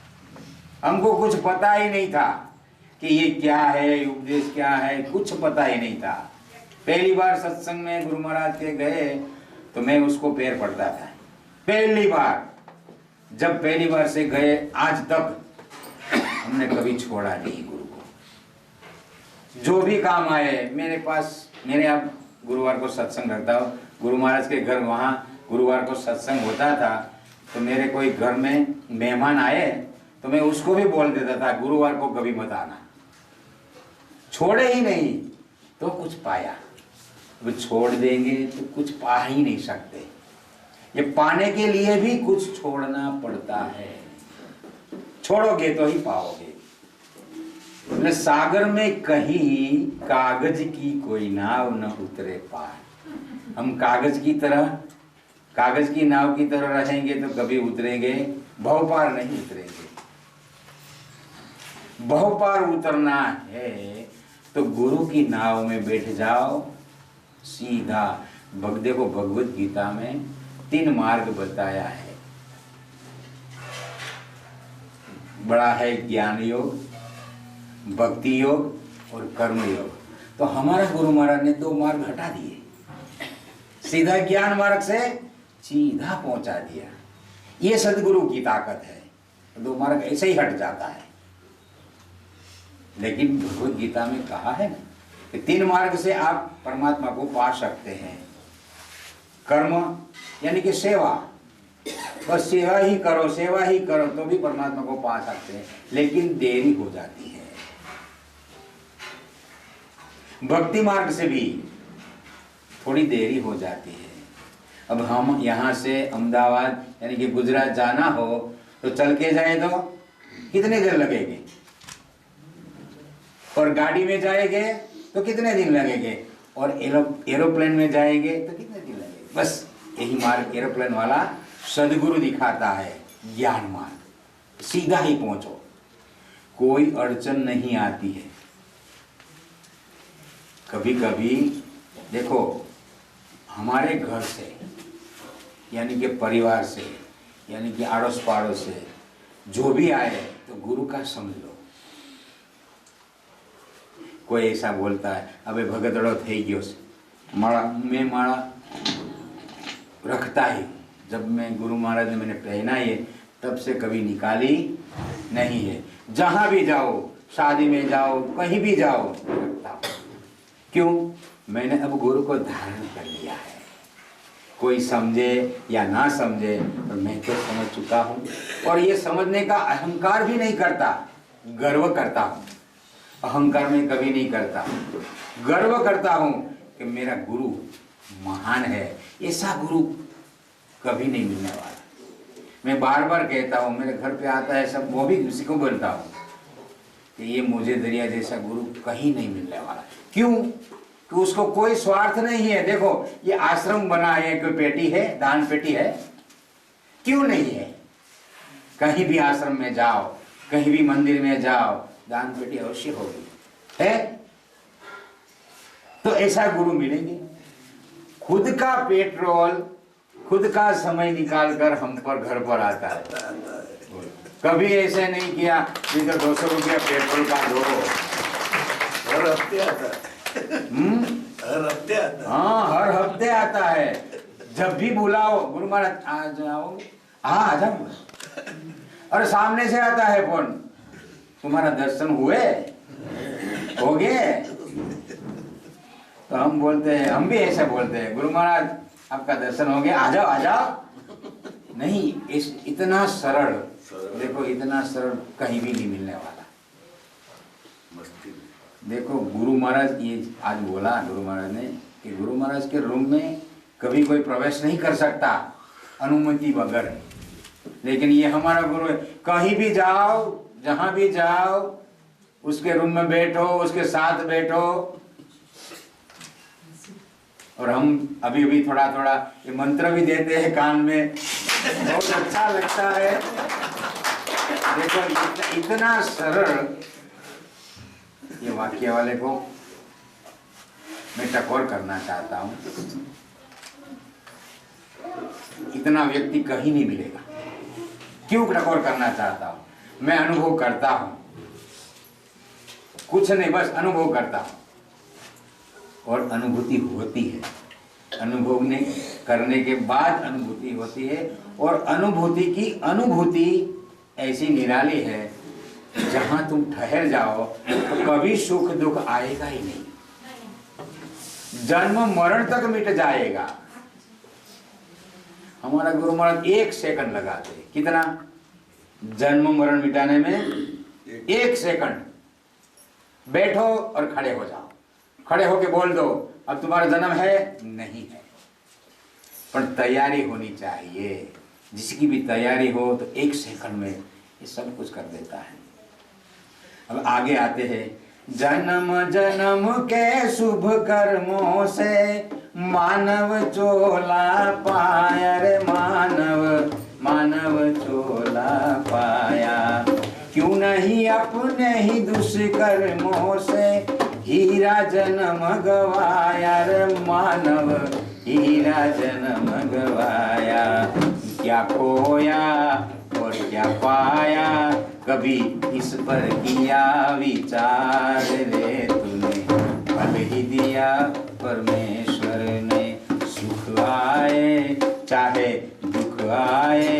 हमको कुछ पता ही नहीं था कि ये क्या है, उपदेश क्या है, कुछ पता ही नहीं था। पहली बार सत्संग में गुरु महाराज के गए तो मैं उसको पैर पड़ता था, पहली बार। जब पहली बार से गए आज तक हमने कभी छोड़ा नहीं गुरु को। जो भी काम आए मेरे पास, मेरे अब गुरुवार को सत्संग रखता हूँ, गुरु महाराज के घर वहाँ गुरुवार को सत्संग होता था तो मेरे कोई घर में मेहमान आए तो मैं उसको भी बोल देता था गुरुवार को कभी मत आना, छोड़े ही नहीं तो कुछ पाया। अब छोड़ देंगे तो कुछ पा ही नहीं सकते, ये पाने के लिए भी कुछ छोड़ना पड़ता है, छोड़ोगे तो ही पाओगे। मतलब सागर में कहीं कागज की कोई नाव न उतरे पार, हम कागज की नाव की तरह रहेंगे तो कभी उतरेंगे, भव पार नहीं उतरेंगे। भव पार उतरना है तो गुरु की नाव में बैठ जाओ सीधा। देखो भगवत गीता में 3 मार्ग बताया है, बड़ा है ज्ञान योग, भक्ति योग और कर्म योग। तो हमारा गुरु महाराज ने 2 मार्ग हटा दिए, सीधा ज्ञान मार्ग से सीधा पहुंचा दिया। ये सदगुरु की ताकत है, 2 मार्ग ऐसे ही हट जाता है। लेकिन भगवत गीता में कहा है कि 3 मार्ग से आप परमात्मा को पा सकते हैं। कर्म यानी कि सेवा, बस सेवा ही करो तो भी परमात्मा को पा सकते हैं, लेकिन देरी हो जाती है। भक्ति मार्ग से भी थोड़ी देरी हो जाती है। अब हम यहाँ से अहमदाबाद यानी कि गुजरात जाना हो तो चल के जाए तो कितने देर लगेंगे, और गाड़ी में जाएंगे तो कितने दिन लगेंगे, और एरोप्लेन में जाएंगे तो कितने दिन लगेंगे। बस यही मार्ग एरोप्लेन वाला सदगुरु दिखाता है, ज्ञान मार्ग, सीधा ही पहुंचो, कोई अड़चन नहीं आती है। कभी कभी देखो हमारे घर से यानी कि परिवार से यानी कि आड़ोस पाड़ोस से जो भी आए तो गुरु का समझ लो। कोई ऐसा बोलता है अबे भगतड़ो થઈ ગયો છે, मैं माला रखता ही, जब मैं गुरु महाराज ने मैंने पहना है तब से कभी निकाली नहीं है। जहाँ भी जाओ, शादी में जाओ, कहीं भी जाओ रखता हूँ। क्यों? मैंने अब गुरु को धारण कर लिया है। कोई समझे या ना समझे पर मैं तो समझ चुका हूँ, और ये समझने का अहंकार भी नहीं करता, गर्व करता हूँ। अहंकार में कभी नहीं करता, गर्व करता हूँ कि मेरा गुरु महान है। ऐसा गुरु कभी नहीं मिलने वाला। मैं बार बार कहता हूँ, मेरे घर पे आता है सब, वो भी किसी को बोलता हूँ कि ये मुझे दरिया जैसा गुरु कहीं नहीं मिलने वाला। क्यों? कि उसको कोई स्वार्थ नहीं है। देखो ये आश्रम बना है, कोई पेटी है, दान पेटी है, क्यों नहीं है? कहीं भी आश्रम में जाओ, कहीं भी मंदिर में जाओ, दान पेटी अवश्य होगी, है? तो ऐसा गुरु मिलेंगे। खुद का पेट्रोल, खुद का समय निकाल कर हम पर घर पर आता है। कभी ऐसे नहीं किया इधर 200 रुपया पेट्रोल का दो, हर हफ्ते आता है। हर हफ्ते आता है। हाँ, हर हफ्ते आता है। जब भी बुलाओ गुरु महाराज आ जाओ, हाँ आ जाओ। और सामने से आता है फोन, तुम्हारा दर्शन हुए, हो गए? तो हम बोलते हैं, हम भी ऐसे बोलते हैं, गुरु महाराज आपका दर्शन हो गया, आ जाओ आ जाओ। नहीं, इस इतना सरल, देखो इतना सरल कहीं भी नहीं मिलने वाला। मस्ती देखो गुरु महाराज ये आज बोला गुरु महाराज ने कि गुरु महाराज के रूम में कभी कोई प्रवेश नहीं कर सकता अनुमति बगैर। लेकिन ये हमारा गुरु है, कहीं भी जाओ, जहां भी जाओ, उसके रूम में बैठो, उसके साथ बैठो। और हम अभी अभी थोड़ा थोड़ा ये मंत्र भी देते हैं कान में, बहुत अच्छा लगता है। देखो इतना सरल, ये वाक्य वाले को मैं टकोर करना चाहता हूँ। इतना व्यक्ति कहीं नहीं मिलेगा। क्यों टकोर करना चाहता हूँ? मैं अनुभव करता हूँ, कुछ नहीं, बस अनुभव करता हूँ, और अनुभूति होती है। अनुभव ने करने के बाद अनुभूति होती है, और अनुभूति की अनुभूति ऐसी निराली है, जहां तुम ठहर जाओ तो कभी सुख दुख आएगा ही नहीं, जन्म मरण तक मिट जाएगा। हमारा गुरु महाराज 1 सेकंड लगाते हैं। कितना? जन्म मरण मिटाने में 1 सेकंड। बैठो और खड़े हो जाओ, खड़े होके बोल दो अब तुम्हारा जन्म है नहीं है। पर तैयारी होनी चाहिए, जिसकी भी तैयारी हो तो 1 सेकंड में ये सब कुछ कर देता है। अब आगे आते हैं, जन्म जन्म के शुभ कर्मों से मानव चोला पाया रे मानव मानव चोला पाया। क्यों नहीं अपने ही दुष्कर्मों से हीरा जन्म गवाया रे मानव हीरा जन्म गवाया। क्या खोया और क्या पाया कभी इस पर किया विचार रे तूने। फल ही दिया परमेश्वर ने, सुख आए चाहे दुख आए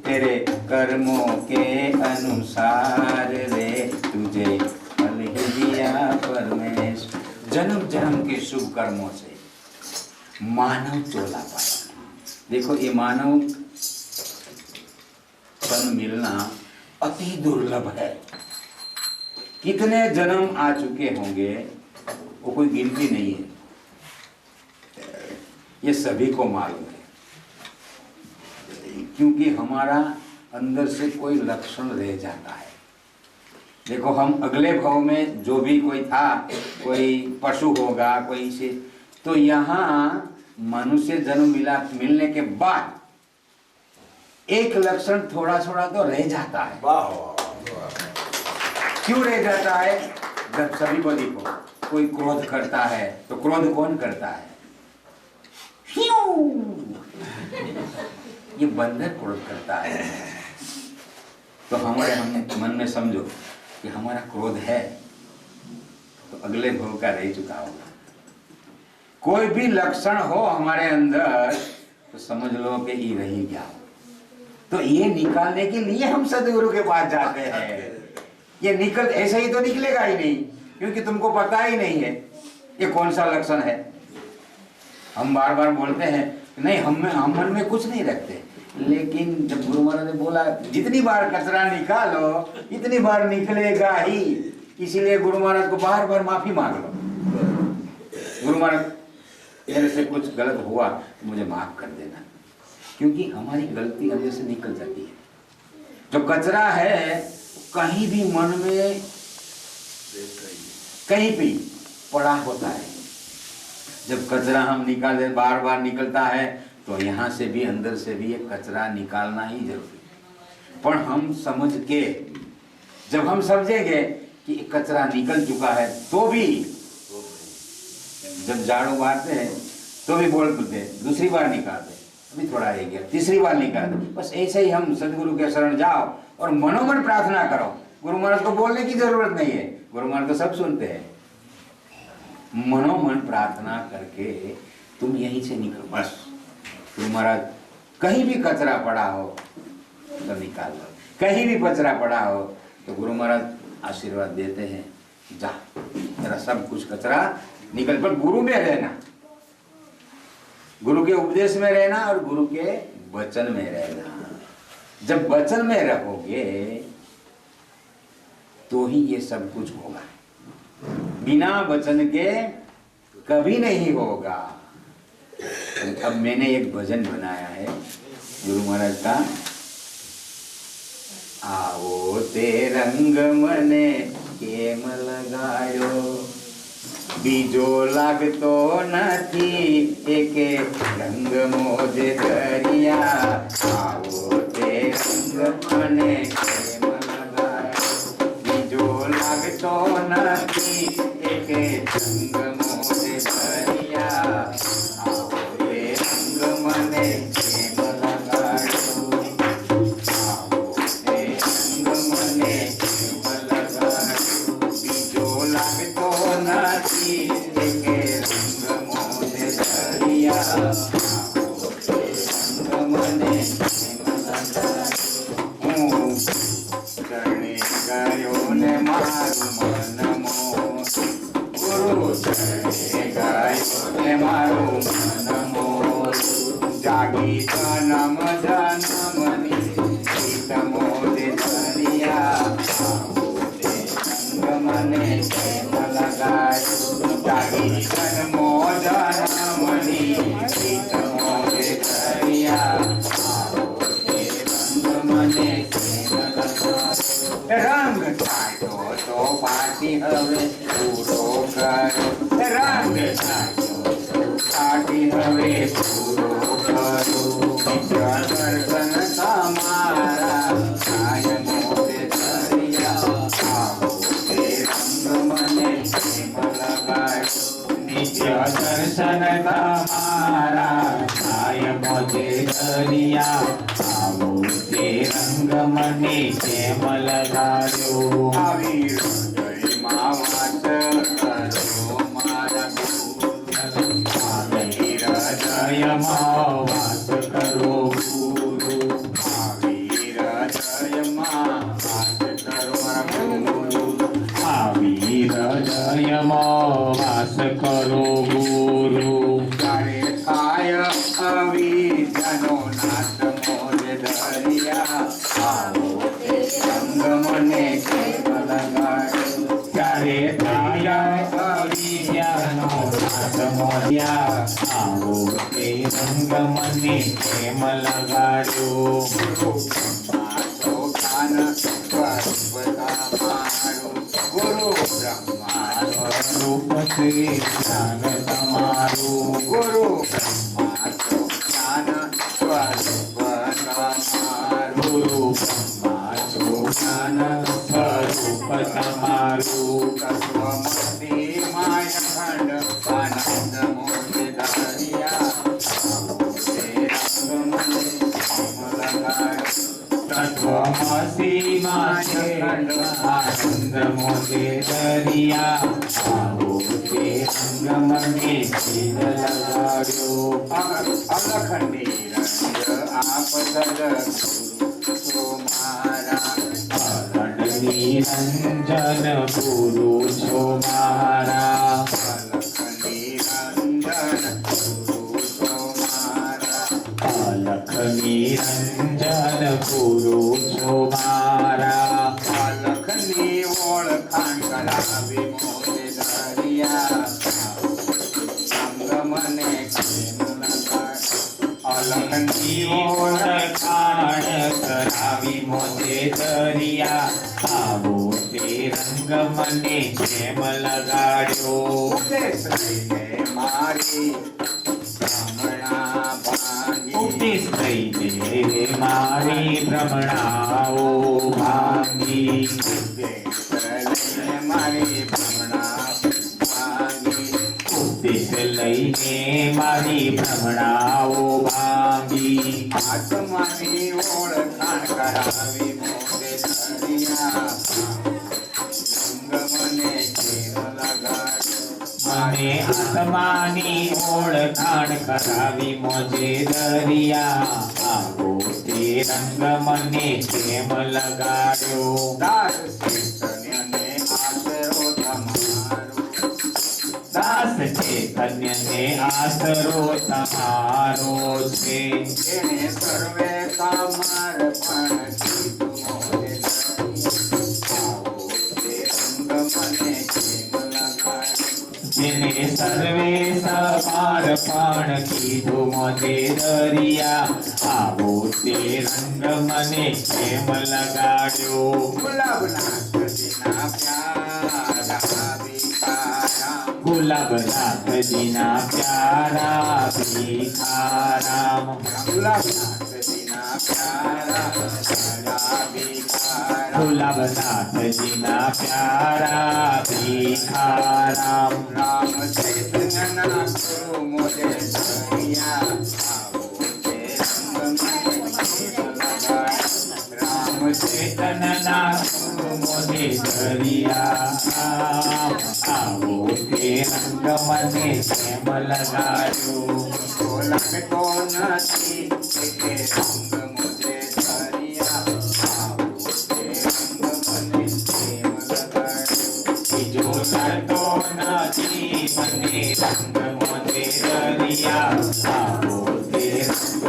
तेरे कर्मों के अनुसार रे तुझे फल ही दिया परमेश्वर। जन्म जन्म के शुभ कर्मों से मानव चोला पाया। देखो ये मानव तन मिलना अति दुर्लभ है। कितने जन्म आ चुके होंगे वो कोई गिनती नहीं है, ये सभी को मालूम है। क्योंकि हमारा अंदर से कोई लक्षण रह जाता है। देखो हम अगले भाव में जो भी कोई था, कोई पशु होगा कोई से, तो यहाँ मनुष्य जन्म मिलने के बाद एक लक्षण थोड़ा थोड़ा तो रह जाता है। क्यों रह जाता है? जब सभी को देखो कोई क्रोध करता है तो क्रोध कौन करता है? ये बंदर क्रोध करता है। तो हमारे मन में समझो कि हमारा क्रोध है तो अगले भाव का रह चुका होगा। कोई भी लक्षण हो हमारे अंदर तो समझ लो कि ये रही गया। तो ये निकालने के लिए हम सदगुरु के पास जाते हैं। ये निकल ऐसे ही तो निकलेगा ही नहीं, क्योंकि तुमको पता ही नहीं है ये कौन सा लक्षण है। हम बार बार बोलते हैं नहीं हम मन में कुछ नहीं रखते, लेकिन जब गुरु महाराज ने बोला जितनी बार कचरा निकालो इतनी बार निकलेगा ही, इसीलिए गुरु महाराज को बार बार माफी मांग लो। गुरु महाराज मेरे से कुछ गलत हुआ तो मुझे माफ कर देना, क्योंकि हमारी गलती अंदर से निकल जाती है। जो कचरा है कहीं भी मन में कहीं भी पड़ा होता है। जब कचरा हम निकाले बार बार निकलता है तो यहाँ से भी अंदर से भी एक कचरा निकालना ही जरूरी है। पर हम समझ के जब हम समझेंगे कि कचरा निकल चुका है तो भी जब झाड़ू मारते हैं तो भी बोल देते हैं दूसरी बार निकालते, अभी थोड़ा रह गया, तीसरी बार निकालते। बस ऐसे ही हम सदगुरु के शरण जाओ और मनोमन प्रार्थना करो। गुरु महाराज को बोलने की जरूरत नहीं है, गुरु महाराज तो सब सुनते हैं। मनोमन प्रार्थना करके तुम यहीं से निकलो। बस गुरु महाराज कहीं भी कचरा पड़ा हो तो निकाल लो, कहीं भी कचरा पड़ा हो तो गुरु महाराज आशीर्वाद देते हैं जा तेरा सब कुछ कचरा निकल। पर गुरु में रहना, गुरु के उपदेश में रहना और गुरु के वचन में रहना। जब वचन में रहोगे तो ही ये सब कुछ होगा, बिना वचन के कभी नहीं होगा। अब मैंने एक भजन बनाया है गुरु महाराज का, आओ ते रंग मने केम लगायो बीजो लागतो नथी एके रंग मोजे दरिया। आओ ते रंग मने केम लगायो बीजो लागतो नथी एके रंग मोजे दरिया। आओ ते रंग मने केम लगायो आओ ते रंग मने केम लगायो बीजो लागतो नथी एके रंग मोजे दरिया। आओ ते रंग मने केम लगायो चरणे गयो ने मारू मन मोह गुरु चरणे गयो ने मारू मन मोह જાગી જનમ જનમની ગીત મોજે દરિયા રંગ મને પ્રેમ લગાડ્યો જાગી જન્મો જનમની ગીત મોજે દરિયા રંગ મને પ્રેમ લગાડ્યો રંગ છાંટ્યો તો પાટી હવે પૂરો કરો રંગ છાંટ્યો પાટી હવે પૂરો કરો દર્શન તમારા કાય મોતે દરિયા આવો તે રંગ મને પ્રેમ લગાડ્યો નિત્ય દર્શન તમારા કાય મોતે દરિયા આવો તે રંગ મને પ્રેમ લગાડ્યો આવી હૃદયમાં વાસ કરો મારા આવી હૃદયમાં વાસ કરો ગુરુ આવી હૃદયમાં વાસ કરો મારા ગુરુ આવી હૃદયમાં વાસ કરો ગુરુ ત્યારે થાય અવિદ્યાનો નાશ મોજે દરિયા આવો તે રંગ મને પ્રેમ લગાડ્યો ત્યારે થાય અવિદ્યાનો નાશ મોજ્યા આવો તે રંગ મને પ્રેમ લગાડ્યો ગુરુ બ્રહ્મા ચોખાન સ્વરૂપ તમારું ગુરુ બ્રહ્મા સ્વરૂપ છે જ્ઞાન તમારું ગુરુ બ્રહ્મા ચોખાન સ્વરૂપ તમારું ગુરુ બ્રહ્મા ચોખાન સ્વરૂપ તમારું તત્વમસી માય ખંડ આનંદ મોજે દરિયા આવો તે રંગ મને પ્રેમ લગાડ્યો તત્વમસી માય ખંડ આનંદ મોજે દરિયા આવો તે રંગ મને પ્રેમ લગાડ્યો અલખંડી રંગ આપ સદગુરુ છો મારા નિરંજન ગુરુ છો મારા અલખ નિરંજન ગુરુ છો મારા અલખ નિરંજન ગુરુ છો મારા અલખની ઓળખાણ કરાવી મોજે દરિયા રંગ મને પ્રેમ લગાડ્યો અલખની ઓળખાણ કરાવી મોજે દરિયા આવો તે રંગ મને પ્રેમ લગાડ્યો ઉપદેશ લઈને મારી ભ્રમણા ભાંગી ઉપદેશ લઈને મારી ભ્રમણાઓ ભાંગી ઉપદેશ લઈને મારી ભ્રમણા ભાંગી ઉપદેશ લઈને મારી ભ્રમણાઓ ભાંગી આત્માની ઓળખાણ કરાવી મોજે દરિયા રંગ મને પ્રેમ લગાડ્યો મને આત્માની ઓળખાણ કરાવી મોજે દરિયા આવો તે રંગ મને પ્રેમ લગાડ્યો દાસ ચૈતન્યને આશરો તમારો દાસ ચૈતન્યને આશરો તમારો છે એને સર્વે સમર્પણ કીધું મોજે દરિયા આવો તે રંગ મને પ્રેમ લગાડ્યો જેને સર્વે સમર્પણ કીધું મોજે દરિયા આવો તે રંગ મને પ્રેમ લગાડ્યો ગુલાબનાથજીના પ્યારા ભિખારામ ગુલાબનાથજીના પ્યારા ભિખારામ ગુલાબનાથજીના પ્યારા ભિખારામ ગુલાબનાથજીના પ્યારા ભિખારામ રામ ચૈતન્યના ગુરુ મોજે દરિયા આવો તે રંગ મને પ્રેમ લગાડ્યો રામ ચૈતન્યના ગુરુ મોજે દરિયા આવો તે રંગ મને પ્રેમ લગાડ્યો લાગતો નથી કે રંગ મોજે દરિયા આવો તે રંગ મને પ્રેમ લગાડ્યો બીજો લાગતો નથી મને રંગ મોજે દરિયા આવો તે રંગ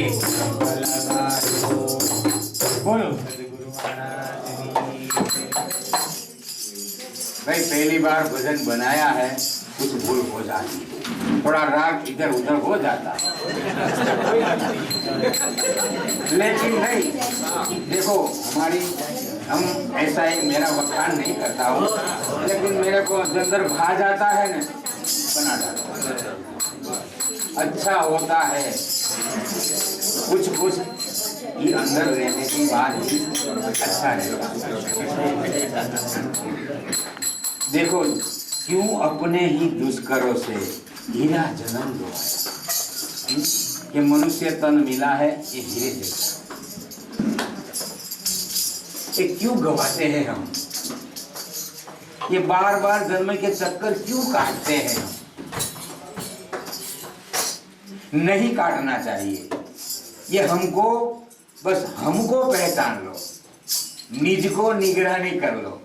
एक लगा दो। बोलो सदगुरु महाराज की जय। भाई पहली बार भजन बनाया है, कुछ भूल हो जाती है, थोड़ा राग इधर उधर हो जाता है, लेकिन भाई देखो हमारी, हम ऐसा है, मेरा बखान नहीं करता हूँ, लेकिन मेरे को अंदर भा जाता है ना, बना जाता है, अच्छा होता है। कुछ ये अंदर रहने की बात ही अच्छा रहेगा। देखो क्यों अपने ही दुष्करों से हीरा जन्म दो, ये मनुष्य तन मिला है ये हीरे जैसा, ये क्यों गवाते हैं हम, ये बार बार जन्म के चक्कर क्यों काटते हैं हम? नहीं काटना चाहिए। ये हमको, बस हमको पहचान लो, निज को निगरानी कर लो,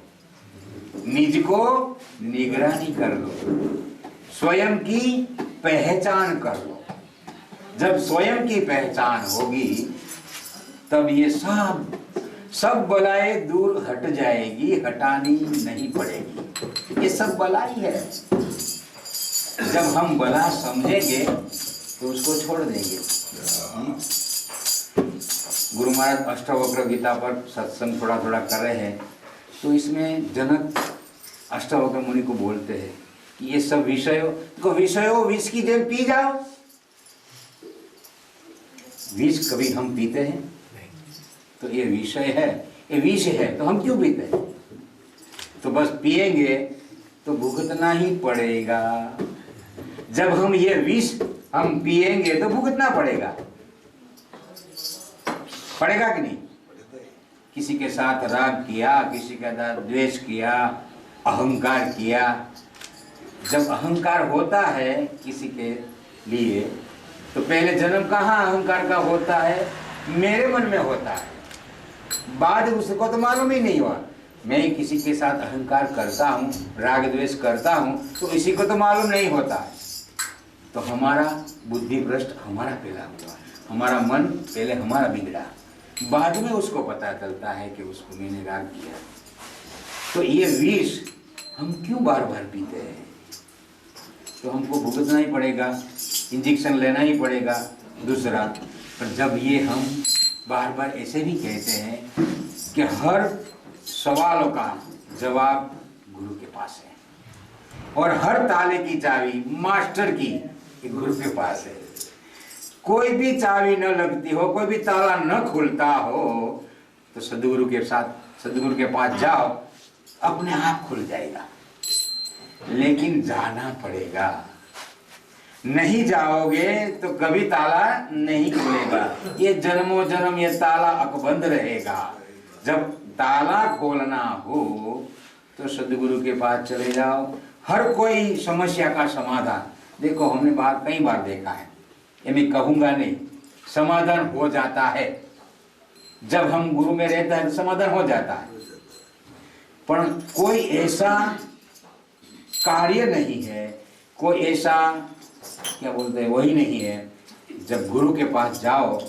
निज को निगरानी कर लो, स्वयं की पहचान कर लो। जब स्वयं की पहचान होगी तब ये सब बलाएं दूर हट जाएगी, हटानी नहीं पड़ेगी। ये सब बलाई है। जब हम बला समझेंगे तो उसको छोड़ देंगे। गुरु महाराज अष्टावक्र गीता पर सत्संग थोड़ा थोड़ा कर रहे हैं, तो इसमें जनक अष्टावक्र मुनि को बोलते हैं कि ये सब विषयों विष की जेल पी जाओ। विष कभी हम पीते हैं? तो ये विषय है, ये विष है, तो हम क्यों पीते हैं? तो बस पिएंगे तो भुगतना ही पड़ेगा। जब हम ये विष हम पिएंगे तो भुगतना पड़ेगा कि नहीं? किसी के साथ राग किया, किसी के साथ द्वेष किया, अहंकार किया। जब अहंकार होता है किसी के लिए, तो पहले जन्म कहाँ अहंकार का होता है? मेरे मन में होता है। बाद उसको तो मालूम ही नहीं हुआ। मैं किसी के साथ अहंकार करता हूँ, राग द्वेष करता हूँ, तो इसी को तो मालूम नहीं होता है। तो हमारा बुद्धि भ्रष्ट हमारा पहला हुआ, हमारा मन पहले हमारा बिगड़ा, बाद में उसको पता चलता है कि उसको मैंने राग किया। तो ये विष हम क्यों बार बार पीते हैं? तो हमको भुगतना ही पड़ेगा, इंजेक्शन लेना ही पड़ेगा दूसरा। पर जब ये हम बार बार ऐसे भी कहते हैं कि हर सवालों का जवाब गुरु के पास है, और हर ताले की चाबी मास्टर की गुरु के पास है। कोई भी चाबी न लगती हो, कोई भी ताला न खुलता हो, तो सदगुरु के साथ, सदगुरु के पास जाओ, अपने आप खुल जाएगा। लेकिन जाना पड़ेगा। नहीं जाओगे तो कभी ताला नहीं खुलेगा। ये जन्मों जन्म ये ताला अकबंद रहेगा। जब ताला खोलना हो तो सदगुरु के पास चले जाओ। हर कोई समस्या का समाधान, देखो हमने कई बार देखा है, ये मैं कहूंगा नहीं, समाधान हो जाता है। जब हम गुरु में रहते हैं तो समाधान हो जाता है। पर कोई ऐसा कार्य नहीं है, कोई ऐसा क्या बोलते हैं वही नहीं है, जब गुरु के पास जाओ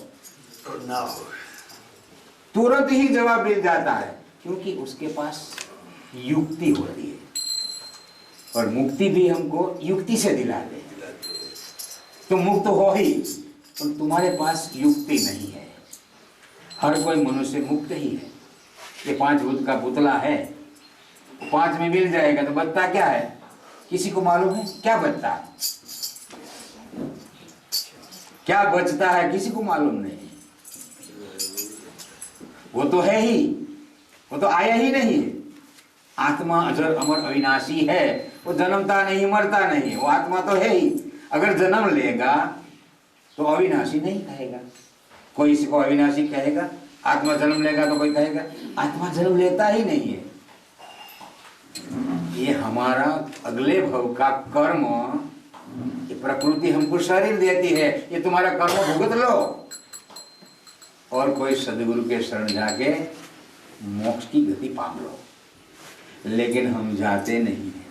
तुरंत ही जवाब मिल जाता है, क्योंकि उसके पास युक्ति होती है। और मुक्ति भी हमको युक्ति से दिलाते हैं। तुम मुक्त हो ही, तो तुम्हारे पास युक्ति नहीं है। हर कोई मनुष्य मुक्त ही है। ये 5 भूत का पुतला है, 5 में मिल जाएगा तो बचता क्या है? किसी को मालूम है क्या बचता है? क्या बचता है किसी को मालूम नहीं। वो तो है ही, वो तो आया ही नहीं है। आत्मा अजर अमर अविनाशी है, वो जन्मता नहीं, मरता नहीं, वो आत्मा तो है ही। अगर जन्म लेगा तो अविनाशी नहीं कहेगा। कोई इसको अविनाशी कहेगा? आत्मा जन्म लेगा तो कोई कहेगा? आत्मा जन्म लेता ही नहीं है। ये हमारा अगले भव का कर्म, ये प्रकृति हमको शरीर देती है, ये तुम्हारा कर्म भुगत लो। और कोई सदगुरु के शरण जाके मोक्ष की गति पाम लो। लेकिन हम जाते नहीं हैं।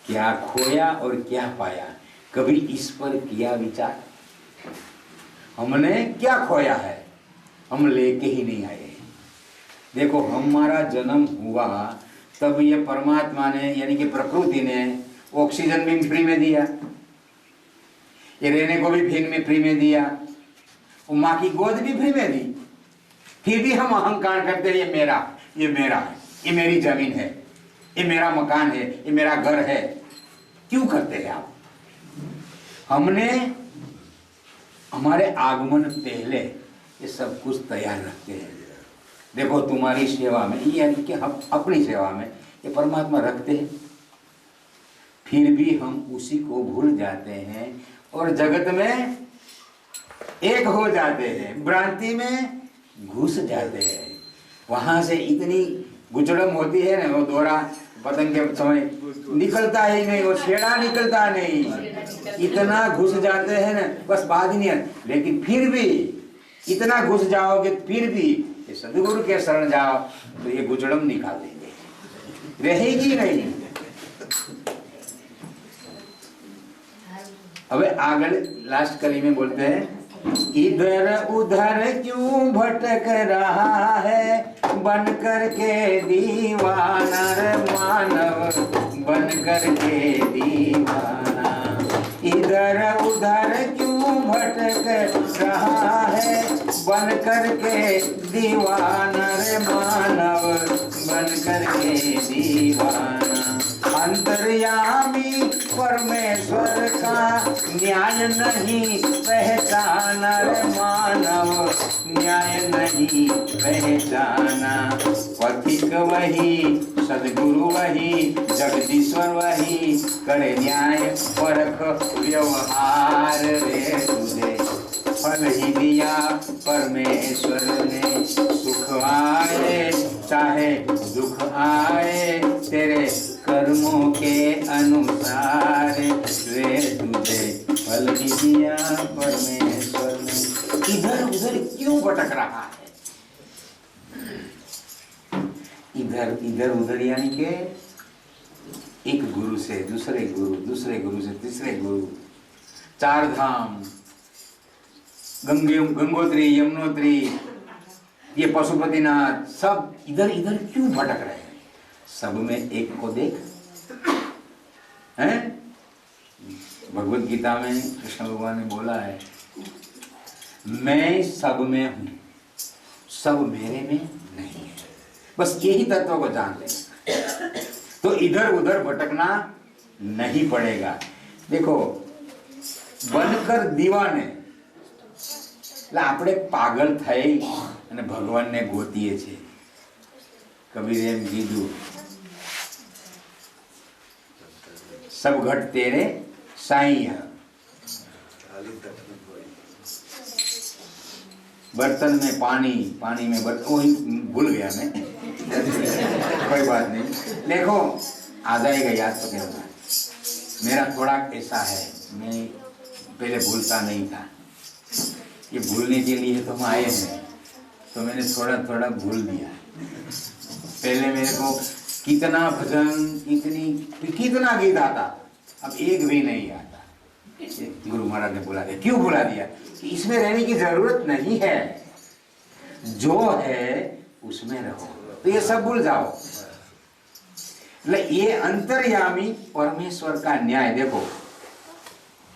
क्या खोया और क्या पाया, कभी इस पर किया विचार? हमने क्या खोया है? हम लेके ही नहीं आए। देखो हमारा जन्म हुआ तब ये परमात्मा ने यानी कि प्रकृति ने ऑक्सीजन भी फ्री में दिया, ये रहने को भी फ्री में दिया, माँ की गोद भी फ्री में दी। फिर भी हम अहंकार करते हैं ये मेरा है, ये मेरी जमीन है, ये मेरा मकान है, ये मेरा घर है। क्यों करते हैं आप? हमने हमारे आगमन पहले ये सब कुछ तैयार रखते हैं। देखो तुम्हारी सेवा में यानी कि हम अपनी सेवा में ये परमात्मा रखते हैं, फिर भी हम उसी को भूल जाते हैं और जगत में एक हो जाते हैं, भ्रांति में घुस जाते हैं। वहां से इतनी गुजड़म होती है ना, वो दोरा पतंग के समय निकलता ही नहीं, वो छेड़ा निकलता नहीं, इतना घुस जाते हैं ना, बस बात ही नहीं है। लेकिन फिर भी इतना घुस जाओगे, फिर भी ये सदगुरु के शरण जाओ तो ये गुजड़म निकाल देंगे, रहेगी नहीं। अब आगे लास्ट कली में बोलते हैं, इधर उधर क्यों भटक रहा है बन कर के दीवाना रे मानव, बन कर के दीवाना। इधर उधर क्यों भटक रहा है बन कर के दीवाना रे मानव, बन कर के दीवाना। अंतर्यामी परमेश्वर का न्याय नहीं पहचाना रे मानव, न्याय नहीं पहचाना। पथिक वही सदगुरु वही जगदीश्वर वही, करे न्याय परख व्यवहार रे तुझे। फल ही दिया परमेश्वर ने, सुख आए चाहे दुख आए तेरे कर्मों के अनुसार वे तुझे फल ही दिया परमेश्वर ने। इधर उधर क्यों भटक रहा है? इधर उधर यानी के एक गुरु से दूसरे गुरु, दूसरे गुरु से तीसरे गुरु, चार धाम, गंगोत्री यमुनोत्री, ये पशुपतिनाथ, सब इधर इधर क्यों भटक रहे हैं? सब में एक को देख हैं। भगवत गीता में कृष्ण भगवान ने बोला है, मैं सब में हूं, सब मेरे में नहीं है। बस यही तत्व को जान ले तो इधर उधर भटकना नहीं पड़ेगा। देखो बनकर दीवाने એટલે આપણે પાગલ થઈ અને ભગવાનને ગોતીએ છીએ। કબીર એમ કીધું, सब घट तेरे साईं है। बर्तन में पानी, पानी में बर्तन, वही भूल गया मैं कोई बात नहीं, देखो आ जाएगा याद तो कहना। मेरा थोड़ा ऐसा है, मैं पहले भूलता नहीं था, ये भूलने के लिए तो हम आए हैं, तो मैंने थोड़ा थोड़ा भूल दिया। पहले मेरे को कितना भजन, कितना गीत आता, अब एक भी नहीं आता। गुरु महाराज ने बुला दिया। क्यों बुला दिया? कि इसमें रहने की जरूरत नहीं है, जो है उसमें रहो, तो ये सब भूल जाओ। ये अंतर्यामी परमेश्वर का न्याय देखो,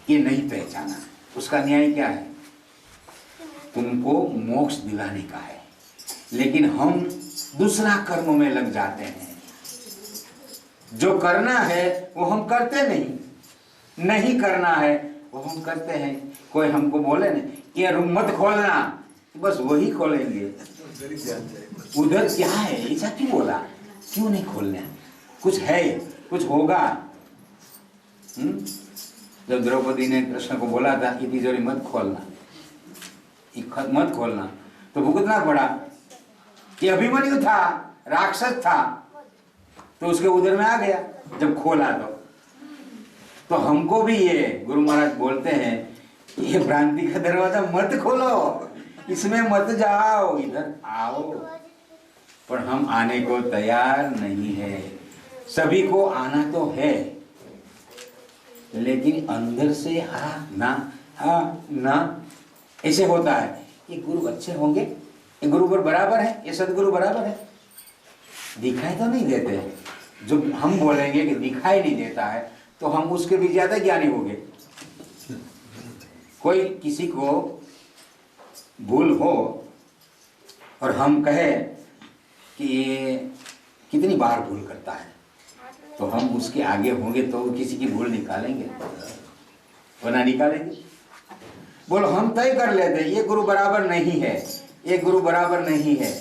ये नहीं पहचाना। उसका न्याय क्या है? तुमको मोक्ष दिलाने का है, लेकिन हम दूसरा कर्म में लग जाते हैं। जो करना है वो हम करते नहीं करना है वो हम करते हैं। कोई हमको बोले ना ये रूम मत खोलना, बस वही खोलेंगे। उधर क्या है ऐसा क्यों बोला? क्यों नहीं खोलना? कुछ है, कुछ होगा। जब द्रौपदी ने कृष्ण को बोला था ये तिजोरी मत खोलना, मत खोलना, तो भुगतना पड़ा। ये अभिमन्यु था, राक्षस था, तो उसके उधर में आ गया जब खोला तो हमको भी ये गुरु महाराज बोलते हैं ये भ्रांति का दरवाजा मत खोलो, इसमें मत जाओ, इधर आओ। पर हम आने को तैयार नहीं है। सभी को आना तो है, लेकिन अंदर से हा ना ऐसे होता है। ये गुरु अच्छे होंगे, ये गुरु बराबर है, ये सदगुरु बराबर है, दिखाई तो नहीं देते। जो हम बोलेंगे कि दिखाई नहीं देता है तो हम उसके भी ज्यादा ज्ञानी होंगे। कोई किसी को भूल हो और हम कहे कि ये कितनी बार भूल करता है, तो हम उसके आगे होंगे तो किसी की भूल निकालेंगे, वरना निकालेंगे। बोलो हम तय कर लेते ये गुरु बराबर नहीं है, ये गुरु बराबर नहीं है।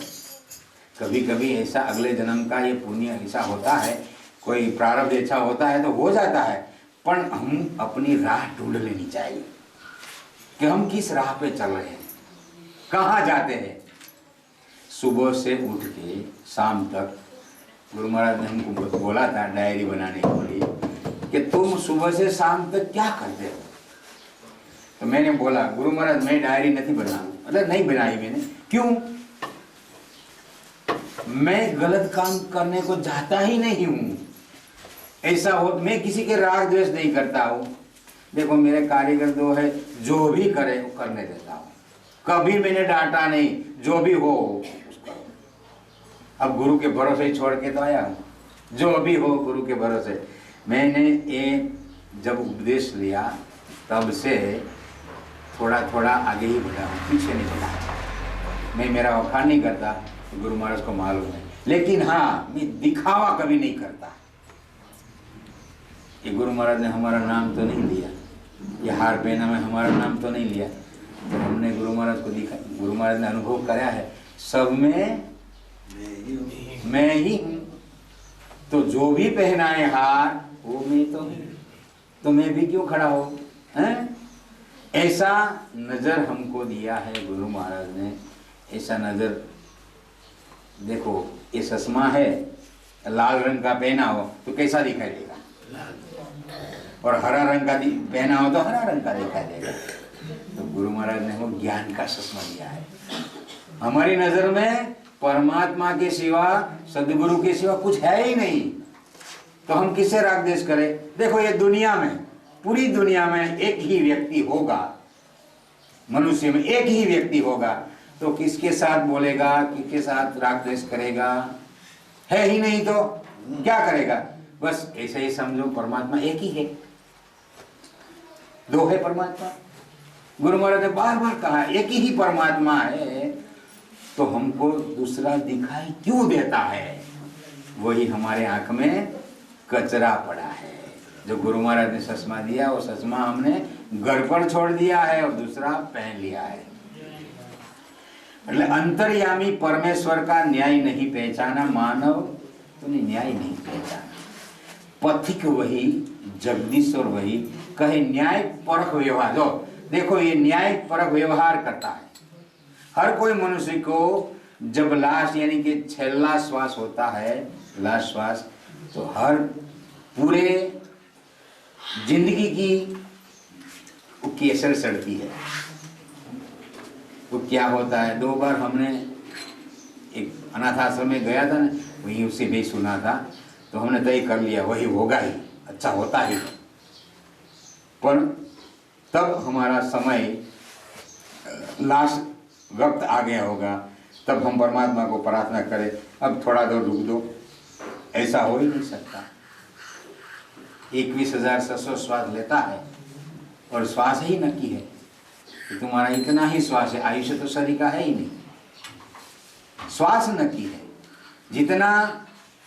कभी कभी ऐसा अगले जन्म का ये पुण्य ऐसा होता है, कोई प्रारब्ध ऐसा होता है तो हो जाता है, पर हम अपनी राह ढूंढ लेनी चाहिए कि हम किस राह पे चल रहे हैं, कहाँ जाते हैं। सुबह से उठ के शाम तक गुरु महाराज ने हमको बोला था डायरी बनाने के लिए कि तुम सुबह से शाम तक क्या करते हो। तो मैंने बोला गुरु महाराज मैं डायरी नहीं बनाऊं, मतलब नहीं बनाई मैंने। क्यों? मैं गलत काम करने को चाहता ही नहीं हूं। ऐसा हो, मैं किसी के राग द्वेष नहीं करता हूं। देखो मेरे कारीगर दो है, जो भी करे वो करने देता हूं, कभी मैंने डांटा नहीं, जो भी हो उसको। अब गुरु के भरोसे ही छोड़ के तो आया हूं, जो भी हो गुरु के भरोसे। मैंने ये जब उपदेश लिया तब से थोड़ा थोड़ा आगे ही बढ़ा हूँ, पीछे नहीं बढ़ा। मैं मेरा वखान नहीं करता, गुरु महाराज को मालूम है, लेकिन हाँ मैं दिखावा कभी नहीं करता। ये गुरु महाराज ने हमारा नाम तो नहीं लिया, ये हार पहना में हमारा नाम तो नहीं लिया, तो हमने गुरु महाराज को दिखा। गुरु महाराज ने अनुभव कराया है सब में मैं ही हूँ, तो जो भी पहनाए हार वो मैं तो हूँ, तो मैं भी क्यों खड़ा हो हैं? ऐसा नजर हमको दिया है गुरु महाराज ने, ऐसा नजर। देखो ये चश्मा है, लाल रंग का पहना हो तो कैसा दिखाई देगा, और हरा रंग का पहना हो तो हरा रंग का दिखाई देगा। तो गुरु महाराज ने वो ज्ञान का चश्मा दिया है। हमारी नजर में परमात्मा के सिवा, सदगुरु के सिवा कुछ है ही नहीं, तो हम किससे राग द्वेष करें? देखो ये दुनिया में, पूरी दुनिया में एक ही व्यक्ति होगा, मनुष्य में एक ही व्यक्ति होगा, तो किसके साथ बोलेगा, किसके साथ राग द्वेष करेगा? है ही नहीं तो क्या करेगा? बस ऐसे ही समझो परमात्मा एक ही है, दो है परमात्मा। गुरु महाराज ने बार बार कहा एक ही परमात्मा है, तो हमको दूसरा दिखाई क्यों देता है? वही हमारे आंख में कचरा पड़ा है। जो गुरु महाराज ने चश्मा दिया वो चश्मा हमने घर पर छोड़ दिया है और दूसरा पहन लिया है। એટલે अंतर्यामी परमेश्वर का न्याय नहीं पहचाना, मानव तो न्याय नहीं पहचाना। पथिक वही, जगदीश्वर वही, कहे न्याय परख व्यवहार। जो देखो ये न्याय परख व्यवहार करता है। हर कोई मनुष्य को जब लाश यानी कि छेल्ला श्वास होता है, लास्ट श्वास, तो हर पूरे जिंदगी की वो केसर सड़ती है। तो क्या होता है, 2 बार हमने एक अनाथ आश्रम में गया था ना, वहीं उससे भी सुना था, तो हमने तय कर लिया वही होगा ही, अच्छा होता ही। पर तब हमारा समय लास्ट वक्त आ गया होगा, तब हम परमात्मा को प्रार्थना करें अब थोड़ा देर रुक दो। ऐसा हो ही नहीं सकता। 21,600 श्वास लेता है और श्वास ही नक्की है कि तुम्हारा इतना ही श्वास है, आयुष्य तो शरीर का है ही नहीं, श्वास नक्की है। जितना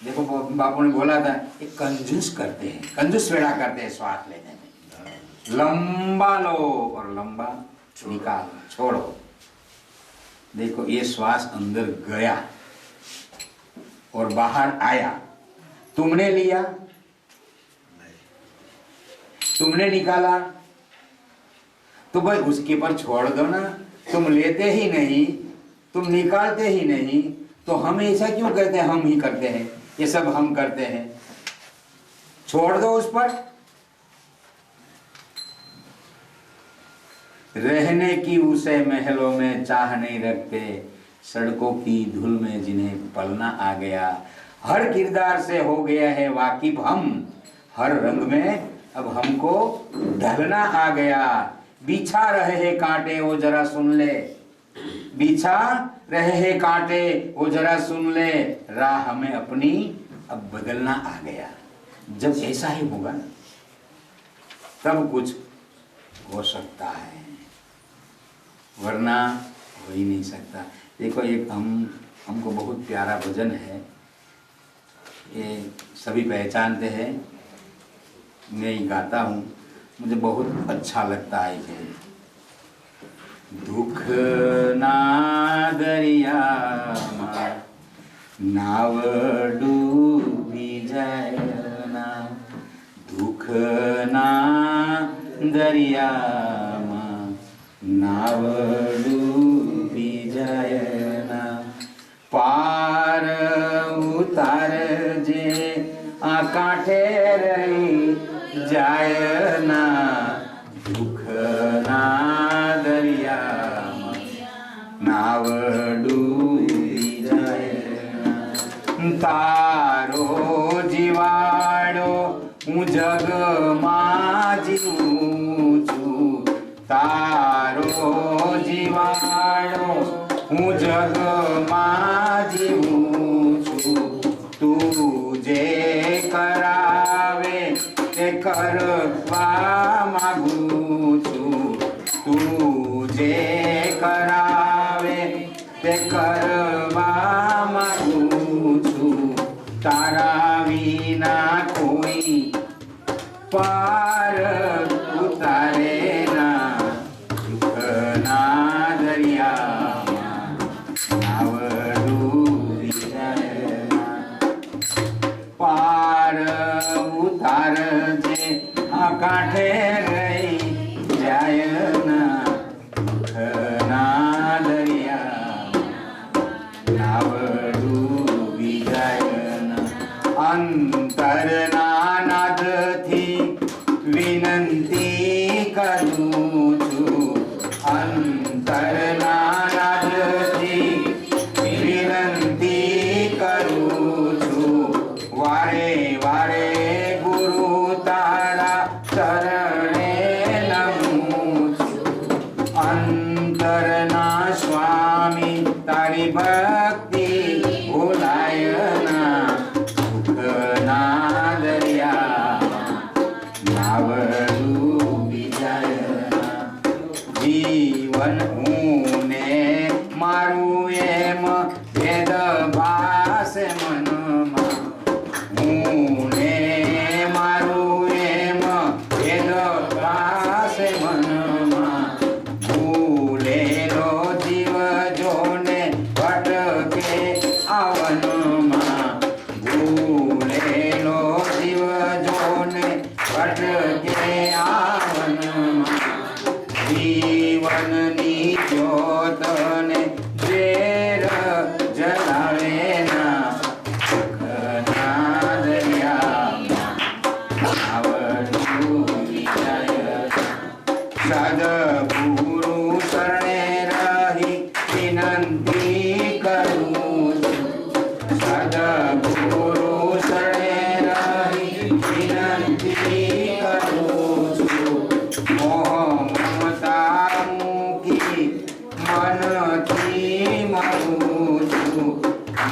देखो बापू ने बोला था ये कंजूस करते हैं, कंजूस वेड़ा करते हैं श्वास लेने में। लंबा लो और लंबा निकालो, छोड़ो। देखो ये श्वास अंदर गया और बाहर आया, तुमने लिया, तुमने निकाला, तो भाई उसके पर छोड़ दो ना। तुम लेते ही नहीं, तुम निकालते ही नहीं, तो हम ऐसा क्यों कहते हैं? हम ही करते हैं, ये सब हम करते हैं। छोड़ दो उस पर। रहने की उसे महलों में चाह नहीं रखते, सड़कों की धूल में जिन्हें पलना आ गया। हर किरदार से हो गया है वाकिफ हम, हर रंग में अब हमको ढलना आ गया। बिछा रहे हैं कांटे वो जरा सुन ले, बिछा रहे हैं कांटे वो जरा सुन ले, राह हमें अपनी अब बदलना आ गया। जब ऐसा ही होगा ना तब कुछ हो सकता है, वरना हो ही नहीं सकता। देखो एक हमको बहुत प्यारा भजन है, ये सभी पहचानते हैं, मैं गाता हूँ, मुझे बहुत अच्छा लगता है ये। दुख ना दरिया नाव डूबी जाए ना, दुख ना दरिया नाव डूबी जाए ना, पार उतार जे आ कांठे रही जाय ना, दुख ना दरिया नाव डूबी जाय ना, तारो जीवाड़ो હું જગમાં જીવું છું, તારો જીવાડો હું જગમાં જીવું છું, તું જે કરાવે તે કરવા માંગુ છું, તું જે કરાવે તે કરવા માંગુ છું, તારા વિના કોઈ પાર ઉતારે ના, દુઃખના દરિયામાં નાવ ડૂબી જાય ના, પાર ઉતારજે આ કાંઠે રહી જાય ના, દુઃખના દરિયામાં નાવ ડૂબી જાય ના, અંતરના નાદથી વિનંતી કરું છું, અંતરના નાદથી વિનંતી કરું છું, વારે વારે ગુરુ તારા ચરણે નમું છું, અંતરના સ્વામી તારી ભક્તિ ભૂલાય ના, દુઃખના દરિયામાં નાવ ડૂબી જાય ના, જીવન હું ને મારું એમ ભેદ ભાસે મનમાં, હું ને મારું એમ ભેદ ભાસે મનમાં, ભૂલેલો જીવ જોને ભટકે આવનમાં, ભૂલેલો જીવ જોને ભટકે આવનમાં, જીવનની જ્યોતને ઝેર જલાવે ના, દુઃખના દરિયામાં નાવ ડૂબી જાય, સદગુરુ શરણે રહી વિનંતી કરું છું, સદગુરુ શરણે રહી વિનંતી કરું છું, મોહ મમતા મૂકી મનથી મરું છું,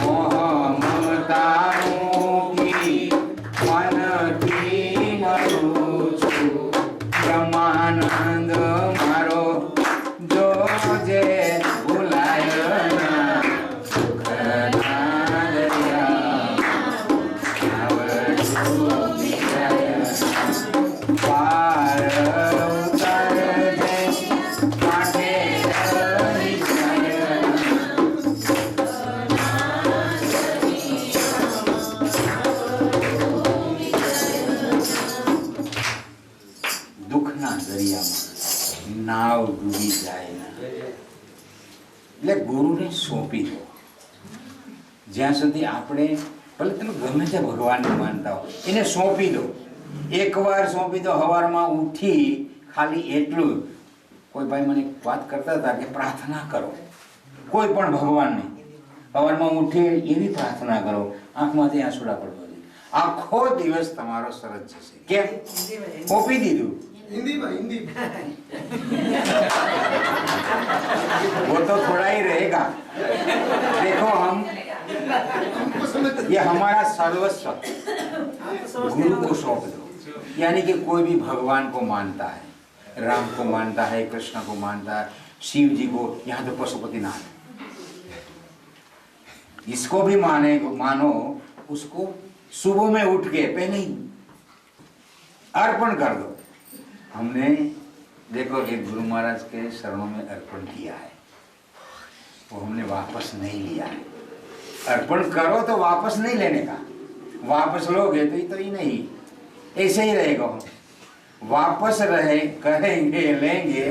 મોહ મમતા મૂકી મનથી મરું છું, બ્રહ્માનંદ મારો જોજે ભૂલાય ના, દુઃખના દરિયામાં નાવ ડૂબી જાય ના, પાર ઉતારજે કાંઠે રહી જાય ના, દુઃખના દરિયામાં નાવ ડૂબી જાય ના, એટલે ગુરુને સોંપી દો। જ્યાં સુધી આપણે ભલે તમે ગમે તે ભગવાનને માનતા હો એને સોંપી દો, એકવાર સોંપી દો, સવારમાં ઉઠી ખાલી એટલું, કોઈ ભાઈ મને એક વાત કરતા હતા કે પ્રાર્થના કરો કોઈ પણ ભગવાનને, સવારમાં ઉઠી એવી પ્રાર્થના કરો, આંખમાંથી આંસુડા પડવા દે, આખો દિવસ તમારો સરસ જશે। કેમ? સોંપી દીધું, हिंदी में हिंदी में। वो तो थोड़ा ही रहेगा। देखो हम, हमको समझ ये हमारा सर्वस्व गुरु को सौंप दो। यानी कि कोई भी भगवान को मानता है, राम को मानता है, कृष्ण को मानता है, शिव जी को, यहाँ तो पशुपतिनाथ, इसको भी मानो, उसको सुबह में उठ के पहले ही अर्पण कर दो। हमने देखो एक गुरु महाराज के शरणों में अर्पण किया है, वो हमने वापस नहीं लिया है। अर्पण करो तो वापस नहीं लेने का, वापस लोगे तो ही नहीं, ऐसे ही रहेगा। वापस रहे करेंगे लेंगे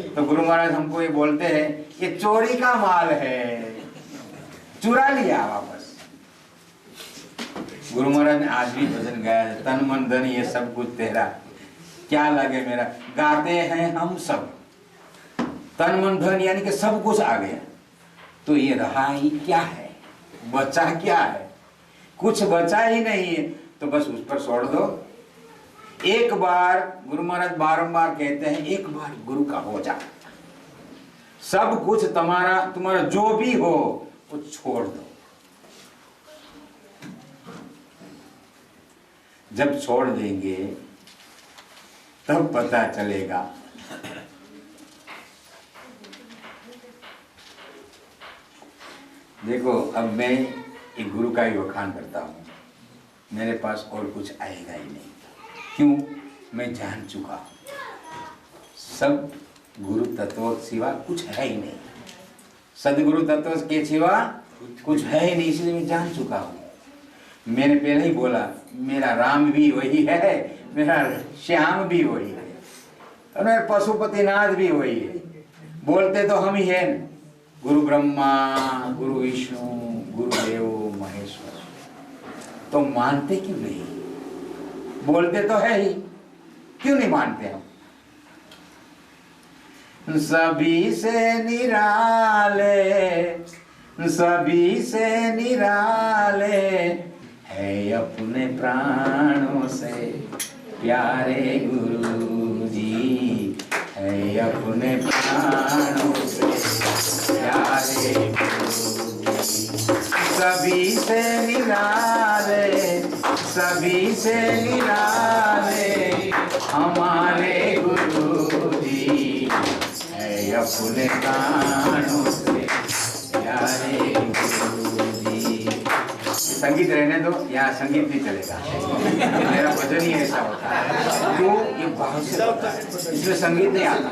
तो गुरु महाराज हमको ये बोलते हैं ये चोरी का माल है, चुरा लिया वापस। गुरु महाराज ने आज भी भजन गाया है, तन मन धन ये सब कुछ तेरा, क्या लगे मेरा। गाते हैं हम सब, तन मन धन यानी कि सब कुछ आ गया, तो ये रहा ही क्या है, बचा क्या है, कुछ बचा ही नहीं है। तो बस उस पर छोड़ दो। एक बार गुरु महाराज बारंबार कहते हैं, एक बार गुरु का हो जा, सब कुछ तुम्हारा जो भी हो वो छोड़ दो। जब छोड़ देंगे तब पता चलेगा। देखो अब मैं एक गुरु का ही वखान करता हूँ, मेरे पास और कुछ आएगा ही नहीं। क्यों? मैं जान चुका हूँ सब गुरु तत्व सिवा कुछ है ही नहीं, सदगुरु तत्व के सिवा कुछ है ही नहीं, इसलिए मैं जान चुका हूँ। मैंने पहले ही बोला, मेरा राम भी वही है, मेरा श्याम भी वही है, और मेरा पशुपतिनाथ भी वही है। बोलते तो हम ही हैं, गुरु ब्रह्मा गुरु विष्णु गुरुदेव महेश्वर। तो मानते क्यों नहीं? बोलते तो है ही, क्यों नहीं मानते हम? सभी से निराले, सभी से निराले है अपने प्राणों से प्यारे गुरु जी, है अपने प्राणों से प्यारे गुरु जी। सभी से निराले, सभी से निराले हमारे गुरु जी, है अपने प्राणों से प्यारे गुरु जी। संगीत रहने दो, यहाँ संगीत नहीं चलेगा, मेरा भजन ही ऐसा होता है। क्यों? ये भाव से होता है, इसमें संगीत नहीं आता।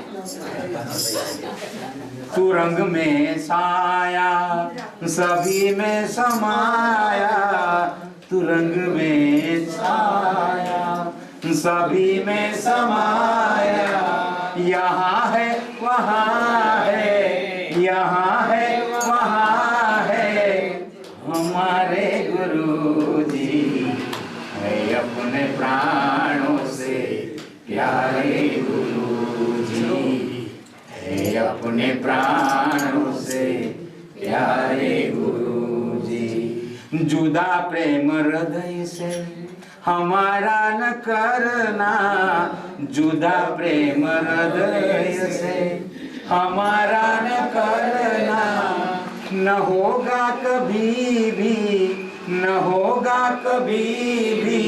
तू रंग में साया सभी में समाया, तू रंग में साया सभी में समाया, यहाँ है वहाँ है, यहाँ है वहाँ है हमारे गुरु जी, है अपने प्राणों से प्यारे गुरु जी, है अपने प्राणों से प्यारे गुरु जी। जुदा प्रेम हृदय से हमारा न करना, जुदा प्रेम हृदय से हमारा न करना, न होगा कभी भी, न होगा कभी भी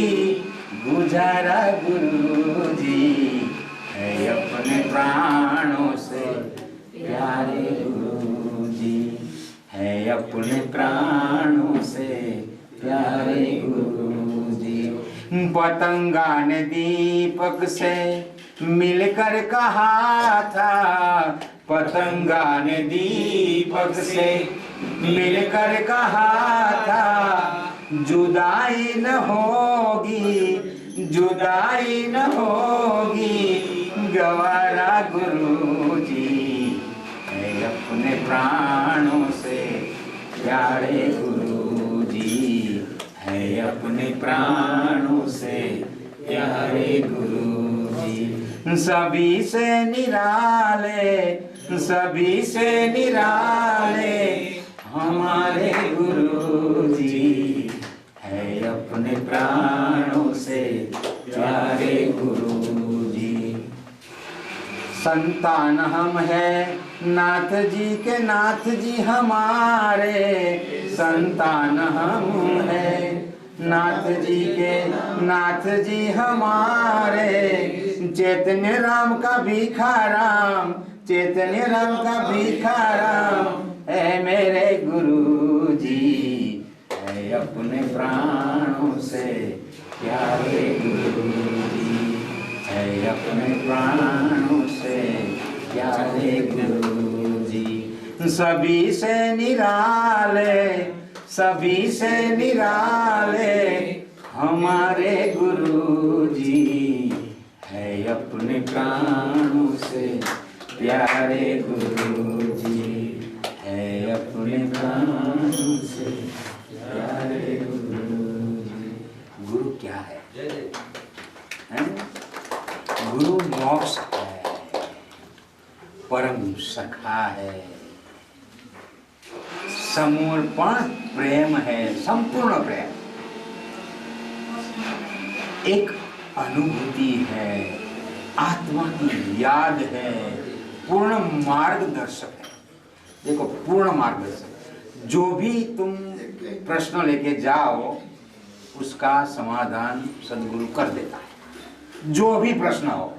गुजारा गुरु जी, है अपने प्राणों से प्यारे गुरु जी, है अपने प्राणों से प्यारे गुरु जी। पतंगा ने दीपक से मिलकर कहा था, पतंगा ने दीपक से मिलकर कहा था, जुदाई न होगी, जुदाई न होगी गवारा गुरु जी, है अपने प्राणों से प्यारे गुरु जी, है अपने प्राणों से प्यारे गुरु जी। सभी से निराले, सभी से निराले हमारे गुरु जी, है अपने प्राणों से प्यारे गुरु जी। संतान हम है नाथ जी के, नाथ जी हमारे संतान हम है नाथ जी के, नाथ जी हमारे। चैतन्य राम का भिखाराम, चैतन्य राम का भिखाराम है मेरे गुरु जी, है अपने प्राणों से प्यारे गुरु जी, है अपने प्राणों से प्यारे गुरु जी। सभी से निराले, सभी से निराले हमारे गुरु जी, है अपने प्राणों से प्यारे गुरु जी, है अपने प्राणों से प्यारे गुरु जी। गुरु क्या है? हैं? गुरु मोक्ष है, परम सखा है, समर्पण प्रेम है, संपूर्ण प्रेम, एक अनुभूति है, आत्मा की याद है, पूर्ण मार्गदर्शक है। देखो पूर्ण मार्गदर्शक, जो भी तुम प्रश्न लेके जाओ उसका समाधान सदगुरु कर देता है, जो भी प्रश्न हो।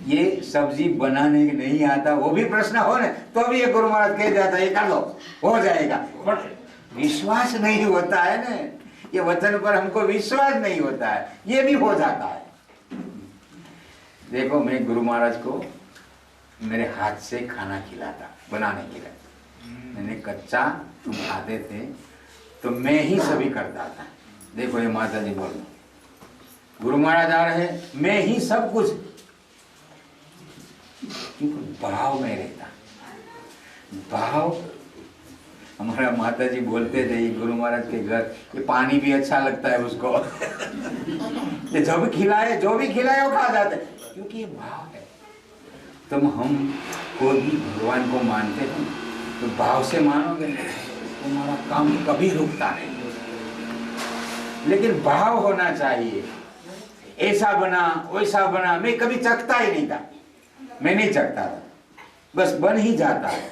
ये सब्जी बनाने नहीं आता वो भी प्रश्न हो ना, तो भी ये गुरु महाराज कह जाता है ये कर लो हो जाएगा, पर विश्वास नहीं होता है ना, ये वचन पर हमको विश्वास नहीं होता है, ये भी हो जाता है। देखो मैं गुरु महाराज को मेरे हाथ से खाना खिलाता बनाने के लिए, मैंने कच्चा तुम खाते थे तो मैं ही सभी करता था। देखो ये माता जी बोल रहे गुरु महाराज आ रहे मैं ही सब कुछ, क्योंकि भाव में रहता भाव। हमारा माता जी बोलते थे गुरु महाराज के घर ये पानी भी अच्छा लगता है उसको ये जो भी खिलाए वो खा जाते, क्योंकि ये भाव है। तुम हम कोई भी भगवान को मानते हो तो भाव से मानोगे, तुम्हारा काम कभी रुकता नहीं, लेकिन भाव होना चाहिए। ऐसा बना वैसा बना, मैं कभी चखता ही नहीं था, मैं नहीं चखता था, बस बन ही जाता है,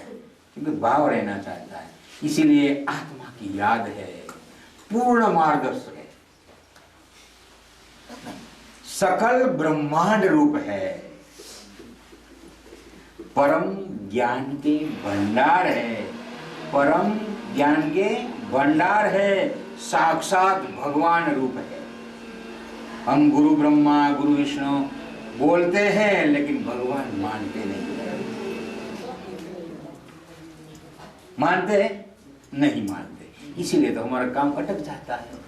क्योंकि भाव रहना चाहता है। इसीलिए आत्मा की याद है, पूर्ण मार्गदर्शक है, सकल ब्रह्मांड रूप है, परम ज्ञान के भंडार है, परम ज्ञान के भंडार है, साक्षात भगवान रूप है। हम गुरु ब्रह्मा गुरु विष्णु बोलते हैं लेकिन भगवान मानते नहीं है, मानते नहीं मानते, इसीलिए तो हमारा काम अटक जाता है।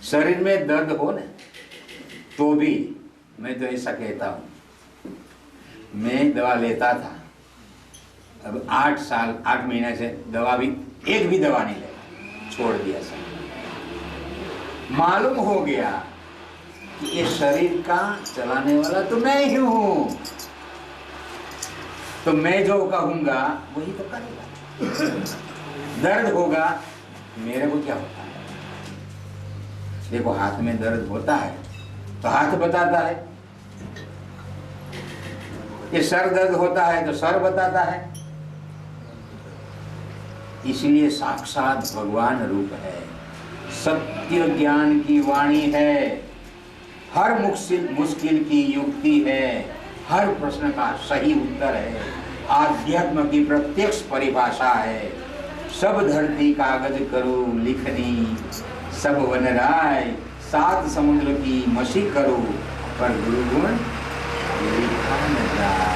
शरीर में दर्द हो ना तो भी मैं तो ऐसा कहता हूं, मैं दवा लेता था, अब 8 महीने से दवा भी एक भी दवा नहीं ले, छोड़ दिया सब। मालूम हो गया कि ये शरीर का चलाने वाला तो मैं ही हूं, तो मैं जो कहूंगा वही तो करेगा। दर्द होगा मेरे को क्या होता है, देखो हाथ में दर्द होता है तो हाथ बताता है, ये सर दर्द होता है तो सर बताता है। इसलिए साक्षात भगवान रूप है, सत्य ज्ञान की वाणी है, हर मुश्किल की युक्ति है, हर प्रश्न का सही उत्तर है, आध्यात्म की प्रत्यक्ष परिभाषा है। सब धरती कागज करो लिखनी, सब वन राय 7 समुद्र की मशी करो, पर गुरु गुण लिखा न जाए,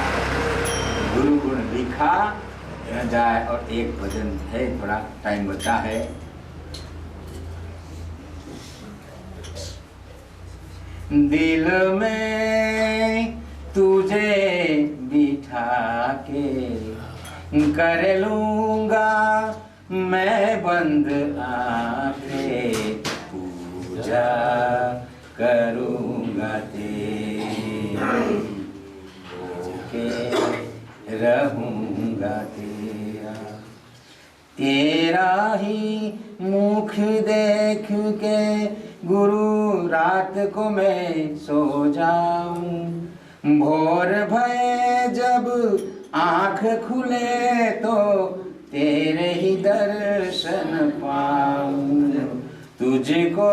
गुरु गुण लिखा न जाए। और एक भजन है, थोड़ा टाइम बचा है, दिल में तुझे बिठा के कर लूंगा मैं बंद आंखें, पूजा करूंगा तेरी, होके रहूंगा तेरा, तेरा ही मुख देख के गुरु रात को मैं सो जाऊं, भोर भये जब आँख खुले तो तेरे ही दर्शन पाऊं, तुझको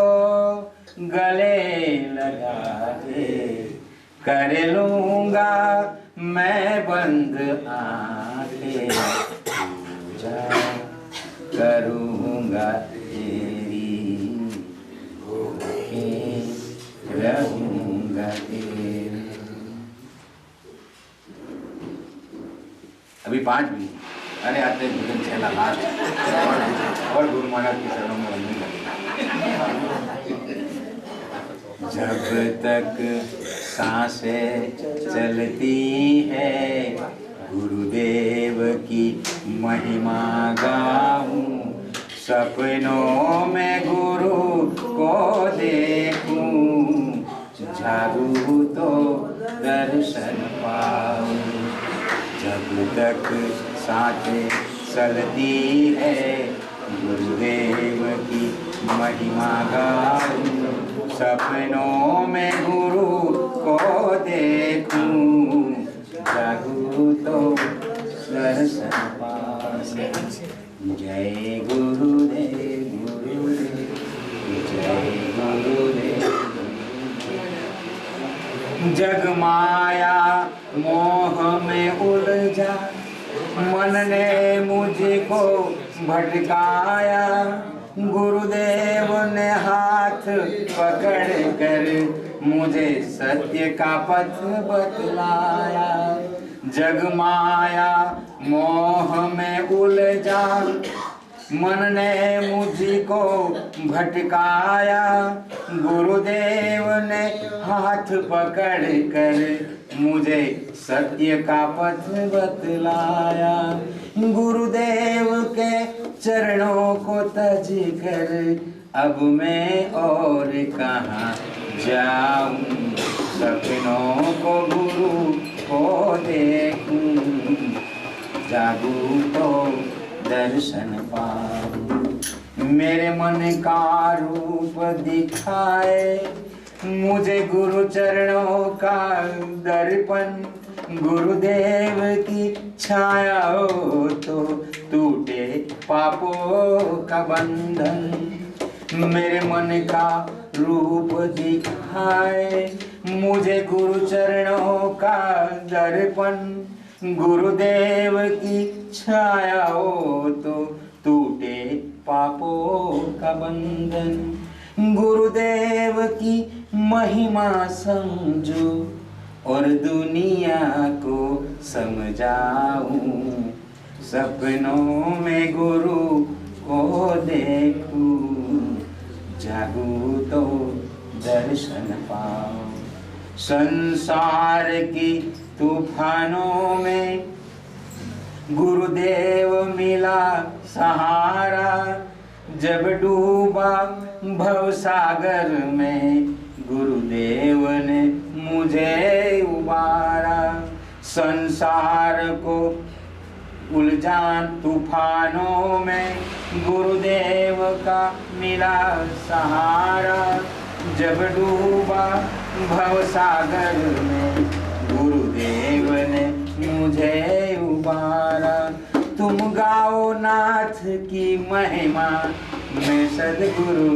गले लगा के कर लूंगा मैं बंद आंखें, पूजा करूंगा तेरी, भूखे रहूंगा तेरी। अभी 5 भी, अरे आते भजन छेला लास्ट और गुरु महाराज के शरणों में वंदन करेंगे। जब तक सांसें चलती है गुरुदेव की महिमा गाऊं, सपनों में गुरु को देखूं, जागूं तो दर्शन पाऊं। जब तक सांसें चलती है गुरुदेव की महिमा गाऊं, सपनों में गुरु को देखूं, जागूं तो दर्शन पाऊं। जय गुरुदेव गुरुदेव, जय गुरुदेव। जग माया मोह में उलझा मन ने मुझको भटकाया, गुरुदेव ने हाथ पकड़ कर मुझे सत्य का पथ बतलाया। जग माया मोह में उलझा मन ने मुझको भटकाया, गुरुदेव ने हाथ पकड़ कर मुझे सत्य का पथ बतलाया। गुरुदेव के चरणों को तज कर अब मैं और कहाँ जाऊं, सपनों को गुरु को देखूं, जागूं तो दर्शन पाऊं। मेरे मन का रूप दिखाए मुझे गुरु चरणों का दर्पण, गुरुदेव की छाया हो तो टूटे पापों का बंधन। मेरे मन का रूप दिखाए मुझे गुरु चरणों का दर्पण, गुरुदेव की छाया हो तो टूटे पापों का बंधन। गुरुदेव की महिमा समझो और दुनिया को समझाऊं, सपनों में गुरु को देखूं, जागूं तो दर्शन पाऊं। संसार की तूफानों में गुरुदेव मिला सहारा, जब डूबा भवसागर में गुरुदेव ने मुझे उबारा। संसार को उलझान तूफानों में गुरुदेव का मिला सहारा, जब डूबा भवसागर में गुरुदेव ने मुझे उबारा। तुम गाओ नाथ की महिमा, मैं सद्गुरु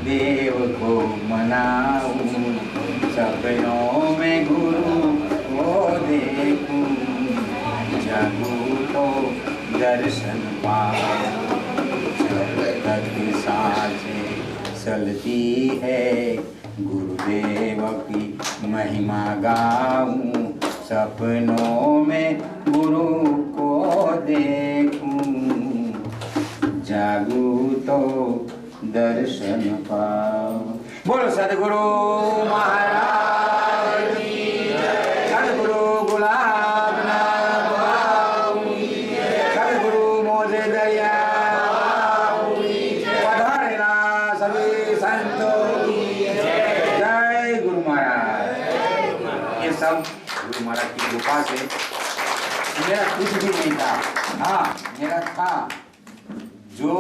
देव को मनाऊं, सपनों में गुरु को देखूं, जागूं तो दर्शन पाऊं। जब तक सांसें चलती है गुरुदेव की महिमा गाऊं, सपनों में गुरु को देखूं, जागूं तो दर्शन पाऊं। बोलो सद्गुरु महाराज की जय। सद्गुरु गुलाब नाथ बाबू की जय। सद्गुरु मोजे दया पधारेना सभी संतों की जय। जय गुरु महाराज। ये सब गुरु महाराज की कृपा से। मेरा कुछ भी नहीं था, हाँ मेरा था जो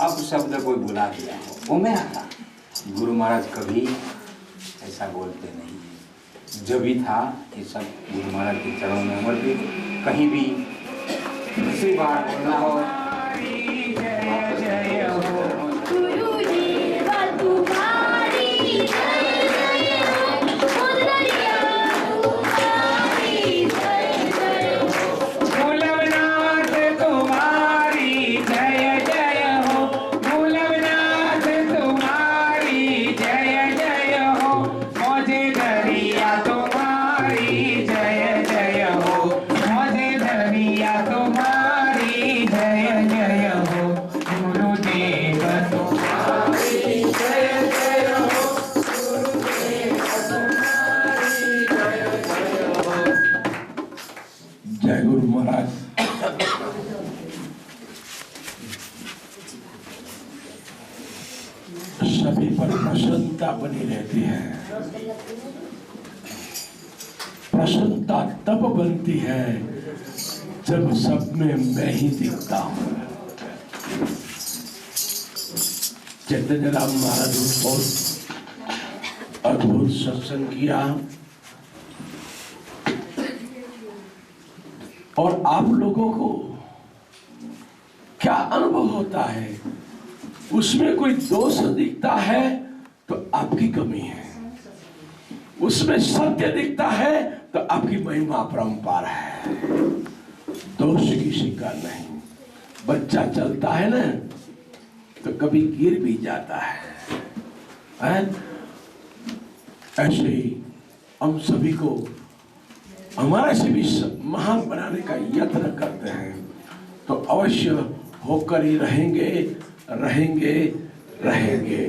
अब शब्द कोई बुला दिया हो वो मेरा था। गुरु महाराज कभी ऐसा बोलते नहीं है। जो भी था ये सब गुरु महाराज के चरणों में समर्पित। कहीं भी दूसरी बार बोलना हो जय गुरु महाराज। सभी पर प्रसन्नता बनी रहती है। प्रसन्नता तब बनती है जब सब में मैं ही दिखता हूं। चैतन्य राम महाराज ने बहुत अद्भुत सत्संग किया और आप लोगों को क्या अनुभव होता है? उसमें कोई दोष दिखता है तो आपकी कमी है, उसमें सत्य दिखता है तो आपकी महिमा अपरंपार है। दोष किसी का नहीं। बच्चा चलता है ना तो कभी गिर भी जाता है? ऐसे ही हम सभी को हमारे से भी महान बनाने का यत्न करते हैं तो अवश्य होकर ही रहेंगे रहेंगे रहेंगे।